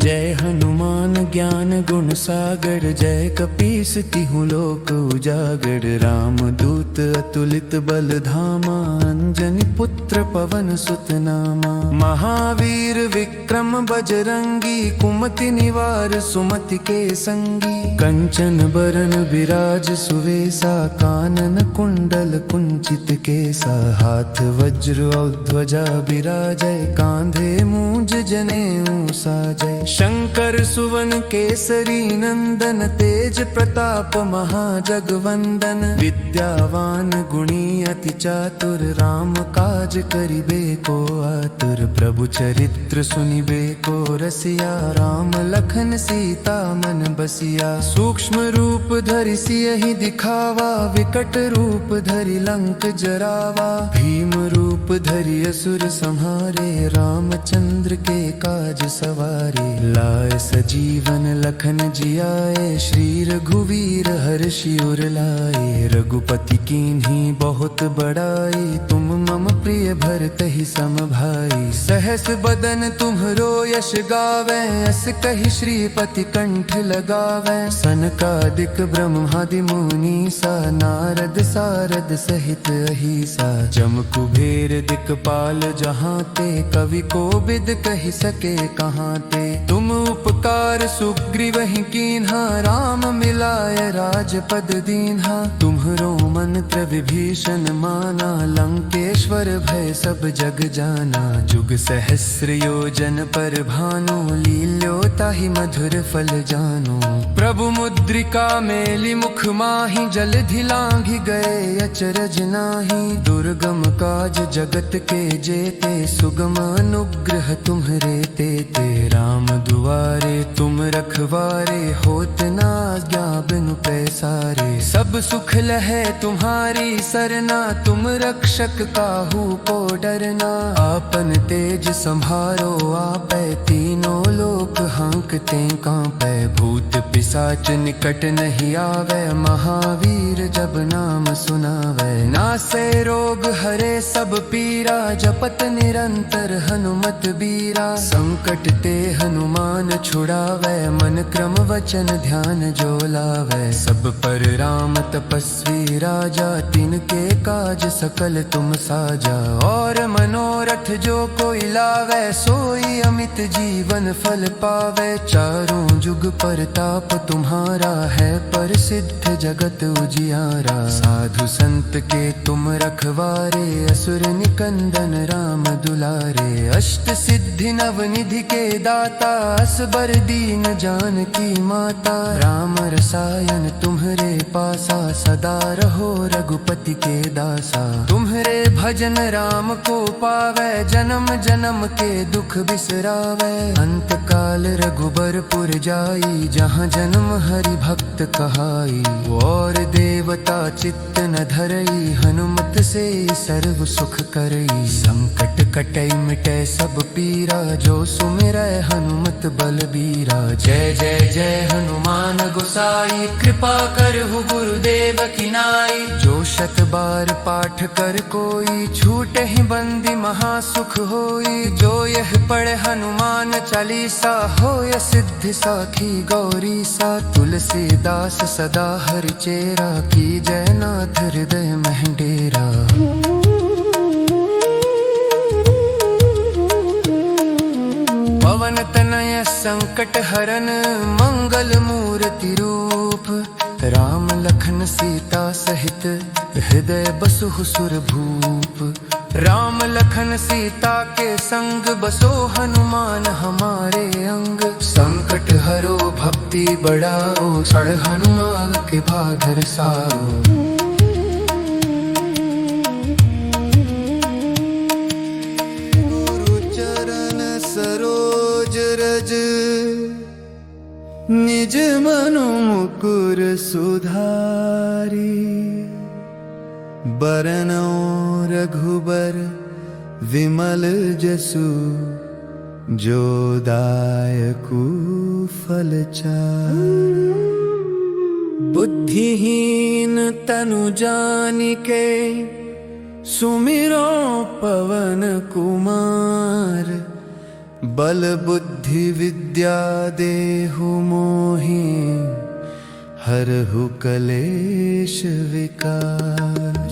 जय हनुमान ज्ञान गुण सागर, जय कपीस तिहुँ लोक उजागर। राम दूत अतुलित बल धामा, अंजनी पुत्र पवन सुत नामा। महावीर विक्रम बजरंगी, कुमति निवार सुमति के संगी। कंचन बरन विराज सुवेसा, कानन कुंडल कुंचित केसा। हाथ वज्र और ध्वजा बिराजै, कांधे मूंज जनेऊ साजै। शंकर सुवन केसरी नंदन, तेज प्रताप महाजगवंदन। विद्यावान गुणी अति चातुर, राम काज करिबे को आतुर। प्रभु चरित्र सुनिबे को रसिया, राम लखन सीता मन बसिया। सूक्ष्म रूप धरि सियहि दिखावा, विकट रूप धरि लंक जरावा। भीम रूप रूप धरि असुर संहारे, रामचंद्र के काज सवारे। लाए सजीवन लखन जियाए, श्री रघुवीर हर्षि उर लाए। रघुपति कीन्ही बहुत बड़ाई, तुम मम प्रिय भरतहि सम भाई। सहस बदन तुम्हरो यश गावे, अस कहि श्रीपति कंठ लगावे। सनकादिक ब्रह्मादि मुनीसा, नारद सारद सहित अहिसा। जम कुबेर दिक्पाल जहाँ ते, कवि कोविद कहि सके कहाँ ते। तुम उपकार सुग्रीवहि कीन्हा, राम मिलाय राजपद दीन्हा। तुम्हरो मंत्र विभीषण माना, लंकेश्वर भय सब जग जाना। जुग सहस्र योजन पर भानु, लील्यो ताहि मधुर फल जानो। प्रभु मुद्रिका मेलि मुख माहि, जलधि लांघि गए अचरज नाही। दुर्गम काज जगत के जेते, सुगम अनुग्रह तुम्हरे तेते। राम दुआरे तुम रखवारे, होत न आज्ञा बिनु पैसारे। सब सुख लहै तुम्हारी सरना, तुम रक्षक काहू को डरना। आपन तेज संभारो आपै, तीनों लोक हांकते कांपै। भूत पिशाच निकट नहीं आवे, महावीर जब नाम सुनावे। नासै रोग हरे सब पीरा, जपत निरंतर हनुमत बीरा। संकट ते हनुमान छुड़ावे, मन क्रम वचन ध्यान जो लावे। सब पर राम तपस्वी राजा, तिनके काज सकल तुम साजा। और मनोरथ जो कोई लावे, सोई अमित जीवन फल पावे। चारों जुग परताप तुम्हारा है, प्रसिद्ध जगत उजियारा। साधु संत के तुम रखवारे, असुर निकंदन राम दुलारे। अष्ट सिद्धि नव निधि के दाता, असबर दीन जानकी माता। राम रसायन तुम्हरे पासा, सदा रहो रघुपति के दासा। तुम्हरे भजन राम को पावे, जन्म जन्म के दुख बिसरावे। अंत काल रघुबरपुर जाई, जहाँ जन्म हरि भक्त कहाई। और देवता चित्त न धरई, हनुमत से सर्व सुख करई। संकट कटई मिटै सब पीरा, जो सुमिरै हनुमत बलबीरा। जय जय जय हनुमान गोसाई, कृपा करहु गुरुदेव की नाई। जो शत बार पाठ कर कोई, छूटहि बंदी महासुख होई। जो यह पढ़े हनुमान चालीसा, होय सिद्धि साखी गौरी सा। तुलसीदास सदा हरि चेरा, की जयनाथ हृदय मह डेरा। पवन तनय संकट हरन, मंगल मूर्ति रूप। राम लखन सीता सहित, हृदय बसहु सुर भूप। राम लखन सीता के संग, बसो हनुमान हमारे अंग। संकट हरो भक्ति बढ़ाओ, सड़ हनुमान के भागर साओ। गुरु चरण सरोज रज, निज मनु मुकुर सुधारी। बरनौ रघुबर विमल जसु, जो दायकु फल चारि। बुद्धिहीन तनु जानिके, सुमिरो पवन कुमार। बल बुद्धि विद्या देहु मोहि, हरहु कलेश विकार।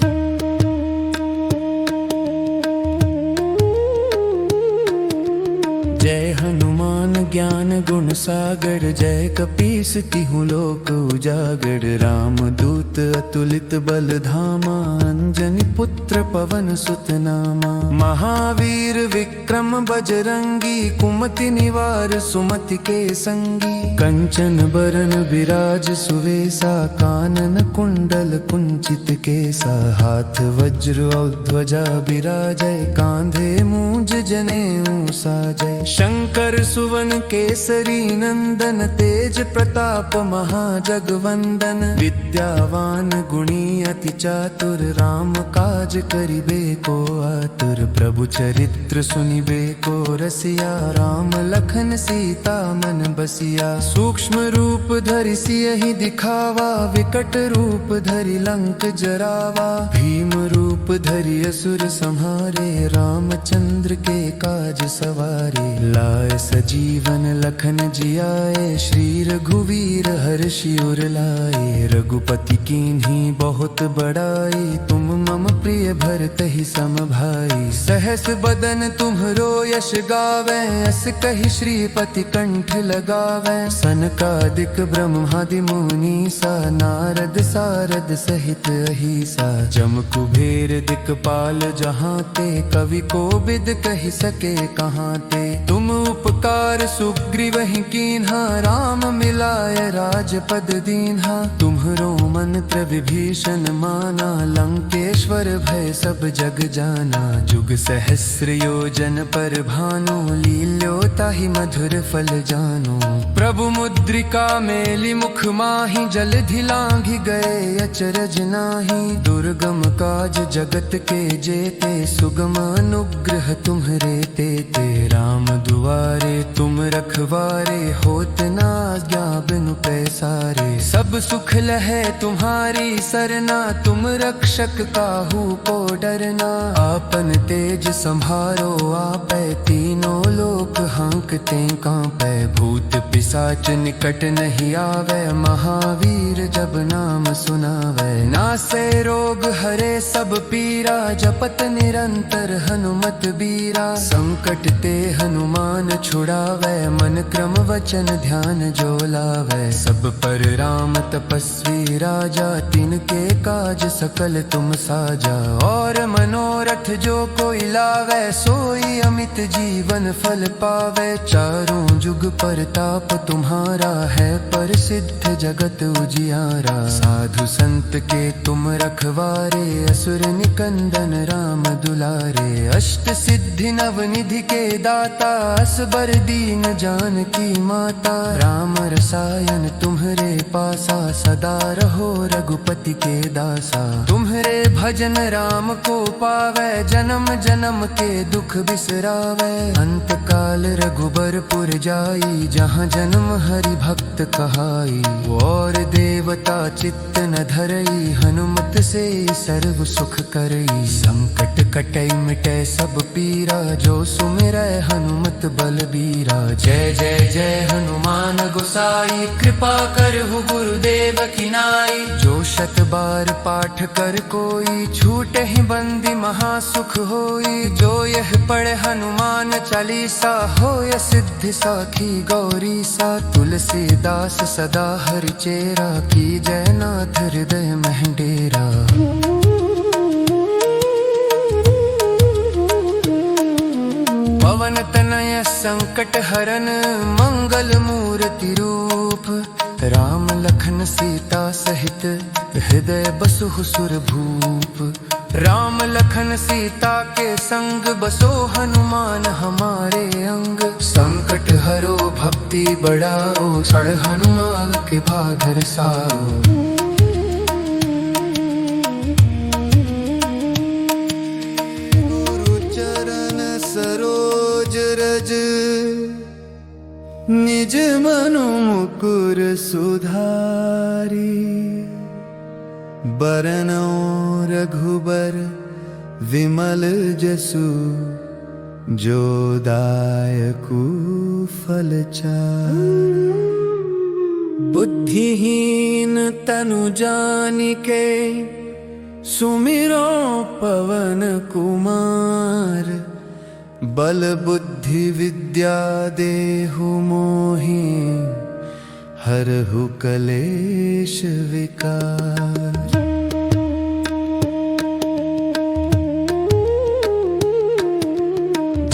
जय हनुमान ज्ञान गुण सागर, जय कपीस तिहु लोक उजागर। राम दूत अतुलित बल धामा, अंजनी पुत्र पवन सुत नामा। महावीर विक्रम बजरंगी, कुमति निवार सुमति के संगी। कंचन बरन विराज सुवेसा, कानन कुंडल कुंचित केसा। हाथ वज्र और ध्वजा बिराजै, कांधे मूंज जनेऊ साजय। शंकर सुवन केसरी नंदन तेज प्रताप महाजगवंदन। विद्यावान गुणी अति चातुर राम काज करिबे को आतुर। प्रभु चरित्र सुनिबे को रसिया राम लखन सीता मन बसिया। सूक्ष्म रूप धरि सियहि दिखावा विकट रूप धरि लंक जरावा। भीम रूप धरि असुर संहारे रामचंद्र के काज सवारे। लाय सजीवन लखन जियाए श्री रघुवीर हर्षि उर लाए। रघुपति कीन्ही बहुत बड़ाई तुम मम प्रिय भरतहि सम भाई। सहस बदन तुम्हरो यश गावे अस कहि श्रीपति कंठ लगावे। सनकादिक ब्रह्मादि मुनीसा नारद सारद सहित अहिसा। जम कुबेर दिक्पाल जहाँ ते कवि कोविद कहि सके कहाँ ते। तुम उपकार सुग्रीवहि कीन्हा राम मिलाय राजपद दीन्हा। तुम्हरो मंत्र विभीषण माना लंकेश्वर भय सब जग जाना। जुग सहस्र योजन पर भानु लील्यो ताहि मधुर फल जानो। प्रभु मुद्रिका मेलि मुख माहि जलधि लांघि गए अचरज नाही। दुर्गम काज जगत के जेते सुगम अनुग्रह तुम्हरे तेते। राम दुआरे तुम रखवारे होत न आज्ञा बिनु पैसारे। सब सुख लहै तुम्हारी सरना तुम रक्षक काहू को डरना। आपन तेज संभारो आपै तीनों लोक हांकते कांपै। भूत पिशाच निकट नहीं आवे महावीर जब नाम सुनावे। नासै रोग हरे सब पीरा जपत निरंतर हनुमत बीरा। संकट ते हनुमान छुड़ावे मन क्रम वचन ध्यान जो लावे। सब पर राम तपस्वी राजा तिनके काज सकल तुम साजा। और मनोरथ जो कोई लावे सोई अमित जीवन फल पावे। चारों जुग परताप तुम्हारा है प्रसिद्ध जगत उजियारा। साधु संत के तुम रखवारे असुर निकंदन राम दुलारे। अष्ट सिद्धि नव निधि के दाता असबर दीन जानकी माता। राम रसायन तुम्हरे पासा सदा रहो रघुपति के दासा। तुम्हरे भजन राम को पावे जन्म जन्म के दुख बिसरावे। अंत काल रघुबरपुर जाई जहाँ जन्म हरि भक्त कहाई। और देवता चित्त न धरई हनुमत से सर्व सुख करई। संकट कटै मिटै सब पीरा जो सुमिरै हनुमत बलबीरा। जय जय जय हनुमान गोसाई कृपा करहु गुरुदेव की नाई। जो शत बार पाठ कर कोई छूटे ही बंदी महासुख होई। जो यह पढ़े हनुमान चालीसा होय सिद्धि साखी गौरी सा। तुलसीदास सदा हरि चेरा की जयनाथ हृदय मह डेरा। पवन तनय संकट हरन मंगल मूर्ति रूप। राम लखन सीता सहित हृदय बसु सुर भूप। राम लखन सीता के संग बसो हनुमान हमारे अंग। संकट हरो भक्ति बढ़ाओ सड़ हनुमान के भागर साओ। गुरु चरण सरोज रज निज मनु मुकुर सुधारी। बरनौ रघुबर विमल जसु जो दायकु फल चारि। बुद्धिहीन तनु जानिके सुमिरो पवन कुमार। बल बुद्धि विद्या देहु मोहि हरहु कलेश विकार।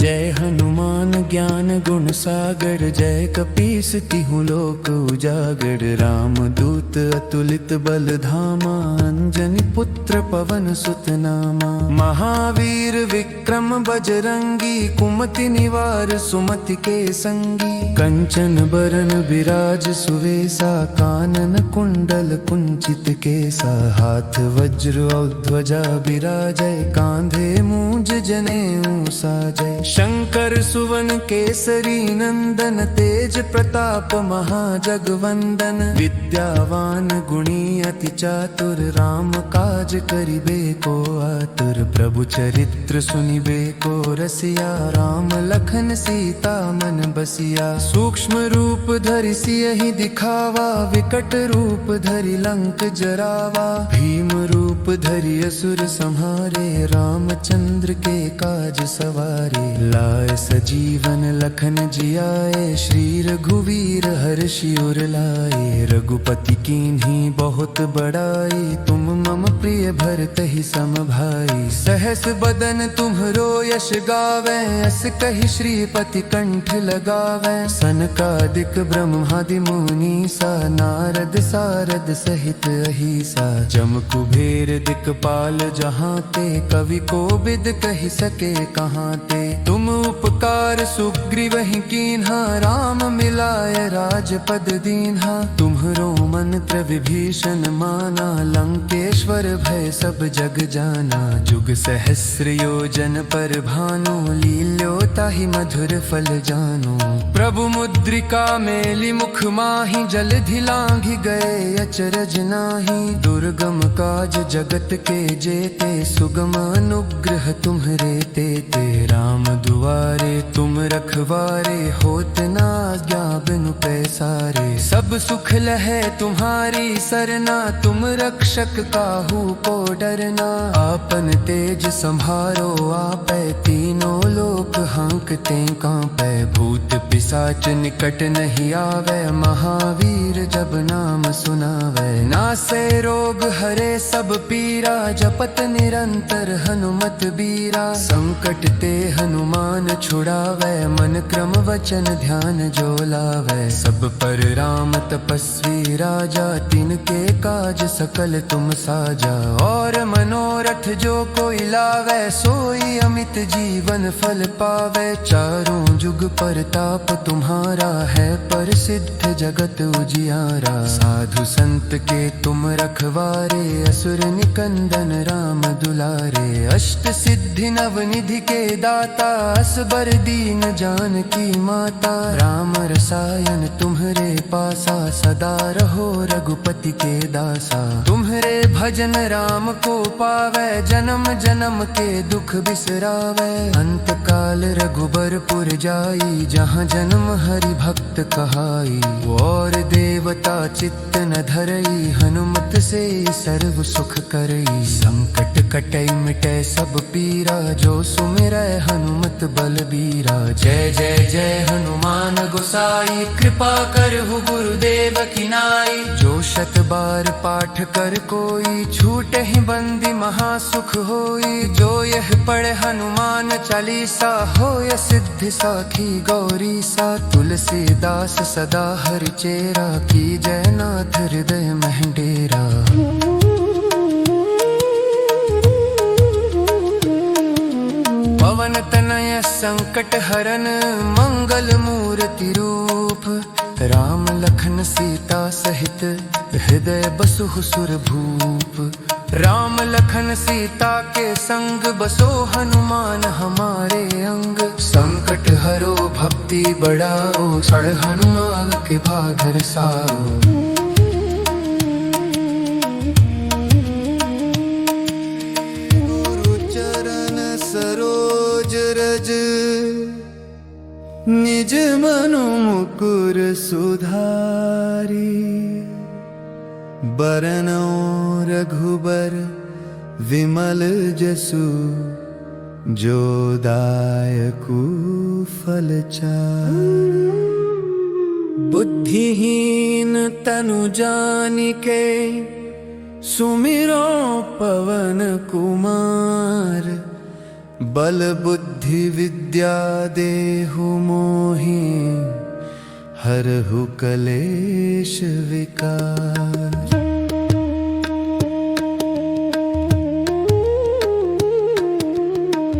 जय हनुमान मान ज्ञान गुण सागर जय कपीस तिहु लोक उजागर राम दूत अतुलित बल धामा अंजनी पुत्र पवन सुत नामा महावीर विक्रम बजरंगी कुमति निवार सुमति के संगी कंचन बरन विराज सुवेसा कानन कुंडल कुंचित केसा हाथ वज्र और ध्वजा विराजय कांधे मूंज जनेऊ साजय शंकर सुवन केसरी नंदन तेज प्रताप महाजगवंदन विद्यावान गुणी अति चातुर राम काज करिबे को आतुर प्रभु चरित्र सुनिबे को रसिया राम लखन सीता मन बसिया सूक्ष्म रूप धरि सियहि दिखावा विकट रूप धरि लंक जरावा भीम रूप धरि असुर संहारे रामचंद्र के काज सवारे लाय सजीवन लखन जियाए श्री रघुवीर हर्षि उर लाए रघुपति कीन्ही बहुत बड़ाई तुम मम प्रिय भरतहि सम भाई सहस बदन तुम्हरो यश गावे अस कहि श्रीपति कंठ लगावे सनकादिक ब्रह्मादि मुनि सा नारद सारद सहित अहिसा जम कुबेर दिक्पाल जहाँ ते कवि को बिद कहि सके कहाँ ते तुम उपकार सुग्रीवहि कीन्हा राम मिलाय राजपद दीन्हा तुम्हरो मंत्र विभीषण माना लंकेश्वर भय सब जग जाना जुग सहस्र योजन पर भानु लील्यो ताहि मधुर फल जानो प्रभु मुद्रिका मेलि मुख माहि जलधि लांघि गए अचरज नाही दुर्गम काज जगत के जेते सुगम अनुग्रह तुम्हरे तेते राम दुआरे तुम रखवारे होत न आज्ञा बिनु पैसारे सब सुख लहै तुम्हारी सरना तुम रक्षक काहू को डरना आपन तेज संभारो आपै तीनों लोक हांकते कांपै भूत पिशाच निकट नहीं आवे महावीर जब नाम सुनावे नासै रोग हरे सब पीरा जपत निरंतर हनुमत बीरा संकट ते हनुमान छुड़ावे मन क्रम वचन ध्यान जो लावे सब पर राम तपस्वी राजा तिनके काज सकल तुम साजा और मनोरथ जो कोई लावे सोई अमित जीवन फल पावे चारों जुग परताप तुम्हारा है प्रसिद्ध जगत उजियारा साधु संत के तुम रखवारे असुर निकंदन राम दुलारे अष्ट सिद्धि नव निधि के दाता असबर दीन जानकी माता राम रसायन तुम्हरे पासा सदा रहो रघुपति के दासा तुम्हरे भजन राम को पावे जन्म जन्म के दुख बिसरावे अंत काल रघुबरपुर जाई जहाँ जन्म हरि भक्त कहाई और देवता चित्त न धरई हनुमत से सर्व सुख करई संकट कटई मिटै सब पीरा जो सुमिरै हनुमत बलबीरा जय जय जय हनुमान गोसाई कृपा करहु गुरुदेव की नाई जो शत बार पाठ कर कोई छूटहि बंदी महासुख होई जो यह पढ़े हनुमान चालीसा होय सिद्धि साखी गौरी सा तुलसीदास सदा हरि चेरा की जयनाथ हृदय महडेरा पवन तनय संकट हरन मंगल मूर्ति रूप राम लखन सीता सहित हृदय बसु सुर भूप राम लखन सीता के संग बसो हनुमान हमारे अंग संकट हरो भक्ति बढ़ाओ सड़ हनुमान के भागर साओ सरोज रज निज मनु मुकुर सुधारी बरनौ रघुबर विमल जसु जो दायकु फल चारि बुद्धिहीन तनु जानिके सुमिरो पवन कुमार बल बुद्धि बुद्धि विद्या देहु मोहि हरहु कलेश विकार।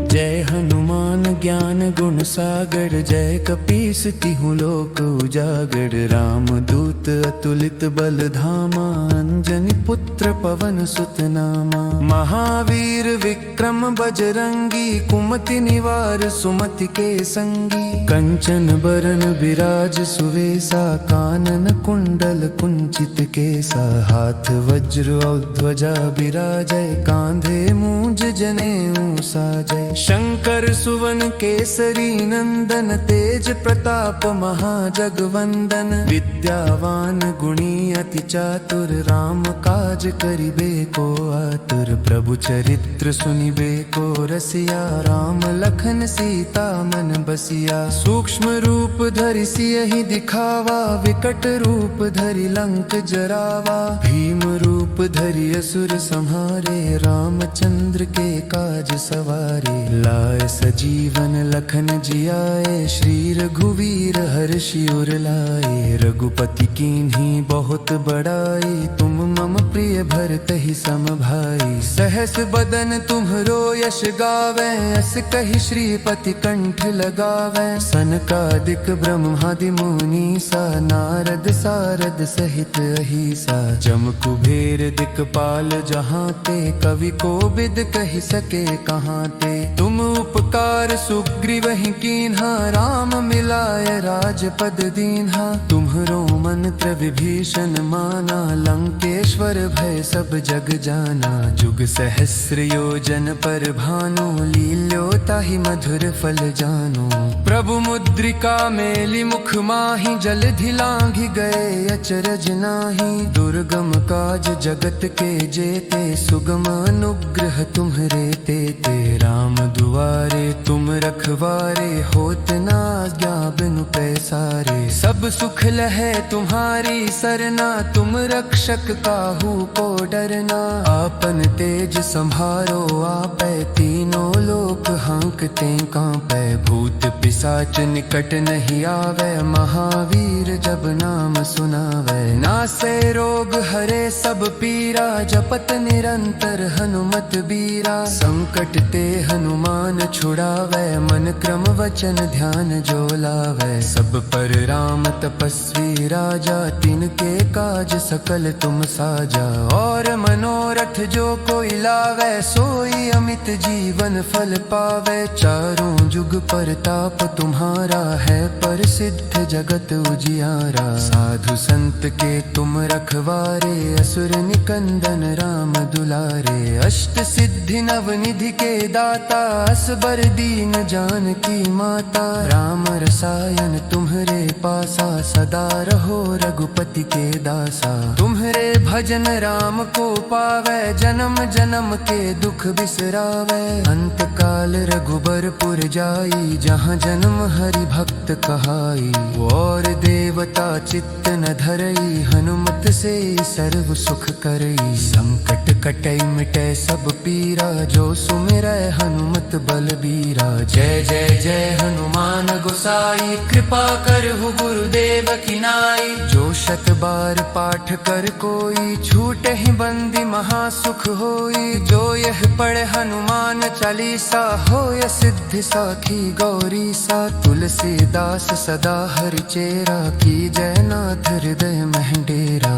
जय हनुमान ज्ञान गुण सागर, जय कपीस तिहुँ लोक उजागर। राम दूत अतुलित बल धामा, अंजनी पुत्र पवन सुत नामा। महावीर विक्रम बजरंगी, कुमति निवार सुमति के संगी। कंचन बरन बिराज सुवेसा, कानन कुंडल कुंचित केसा। हाथ वज्र और ध्वजा बिराजय, कांधे मूंज जनेऊ साजय। शंकर सुवन केसरी नंदन, तेज प्रताप महाजगवंदन। विद्यावान गुणी अति चातुर, राम काज करिबे को आतुर। प्रभु चरित्र सुनिबे को रसिया, राम लखन सीता मन बसिया। सूक्ष्म रूप धरि सियहि दिखावा, विकट रूप धरि लंक जरावा। भीम रूप धरि असुर संहारे, रामचंद्र के काज सवारे। लाए सजीवन लखन जियाए, श्री रघुवीर हर्षि उर लाए। रघुपति कीन्ही बहुत बड़ाई, तुम मम प्रिय भरतहि सम भाई। सहस बदन तुम्हरो यश गावे, अस कहि श्रीपति कंठ लगावे। सनकादिक ब्रह्मादि मुनीसा, नारद सारद सहित अहिसा। जम कुबेर दिक्पाल जहांते, कवि कोविद कहि सके कहांते। तुम उपकार सुग्रीवहि कीन्हा, राम मिलाय राजपद दीन्हा। तुम्हरो मंत्र विभीषण माना, लंकेश्वर भय सब जग जाना। जुग सहस्र योजन पर भानु, लील्यो ताहि मधुर फल जानु। प्रभु मुद्रिका मेलि मुख माहि, जलधि लांघि गए अचरज नाही। दुर्गम काज जगत के जेते, सुगम अनुग्रह तुम्हरे तेते। राम दुआरे तुम रखवारे, होत न आज्ञा बिनु पैसारे। सब सुख लहै तुम्हारी सरना, तुम रक्षक काहू को डरना। आपन तेज संभारो आपै, तीनों लोक हांकते कांपै। भूत पिशाच निकट नहीं आवे, महावीर जब नाम सुनावे। नासै रोग हरे सब पीरा, जपत निरंतर हनुमत बीरा। संकट ते हनुमान छुड़ावे, मन क्रम वचन ध्यान जो लावे। सब पर राम तपस्वी राजा, तिनके काज सकल तुम साजा। और मनोरथ जो कोई लावे, सोई अमित जीवन फल पावे। चारों जुग परताप तुम्हारा है, प्रसिद्ध जगत उजियारा। साधु संत के तुम रखवारे, असुर निकंदन राम दुलारे। अष्ट सिद्धि नव निधि के दाता, असबर दीन जानकी माता। राम रसायन तुम्हरे पासा, सदा रहो रघुपति के दासा। तुम्हरे भजन राम को पावे, जन्म जन्म के दुख बिसरावे। अंत काल रघुबरपुर जाई, जहाँ जन्म हरि भक्त कहाई। और देवता चित्त न धरई, हनुमत से सर्व सुख करई। संकट कटई मिटै सब पीरा, जो सुमिरै हनुमत बलबीरा। जय जय जय हनुमान गोसाई, कृपा करहु गुरुदेव की नाई। जो शत बार पाठ कर कोई, छूटहि बंदी महासुख होई। जो यह पढ़े हनुमान चालीसा, होय सिद्धि साखी गौरी सा। तुलसीदास सदा हरिचेरा, की जय नाथ हृदय मह डेरा।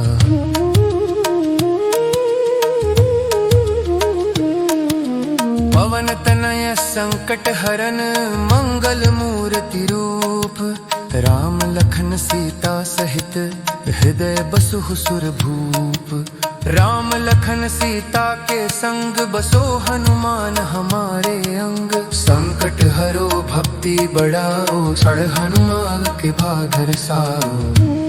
पवन तनय संकट हरन, मंगल मूर्ति रूप। राम लखन सीता सहित, हृदय बसहु सुर भूप। राम लखन सीता के संग, बसो हनुमान हमारे अंग। संकट हरो भक्ति बढ़ाओ, सड़ हनुमान के भागर साओ।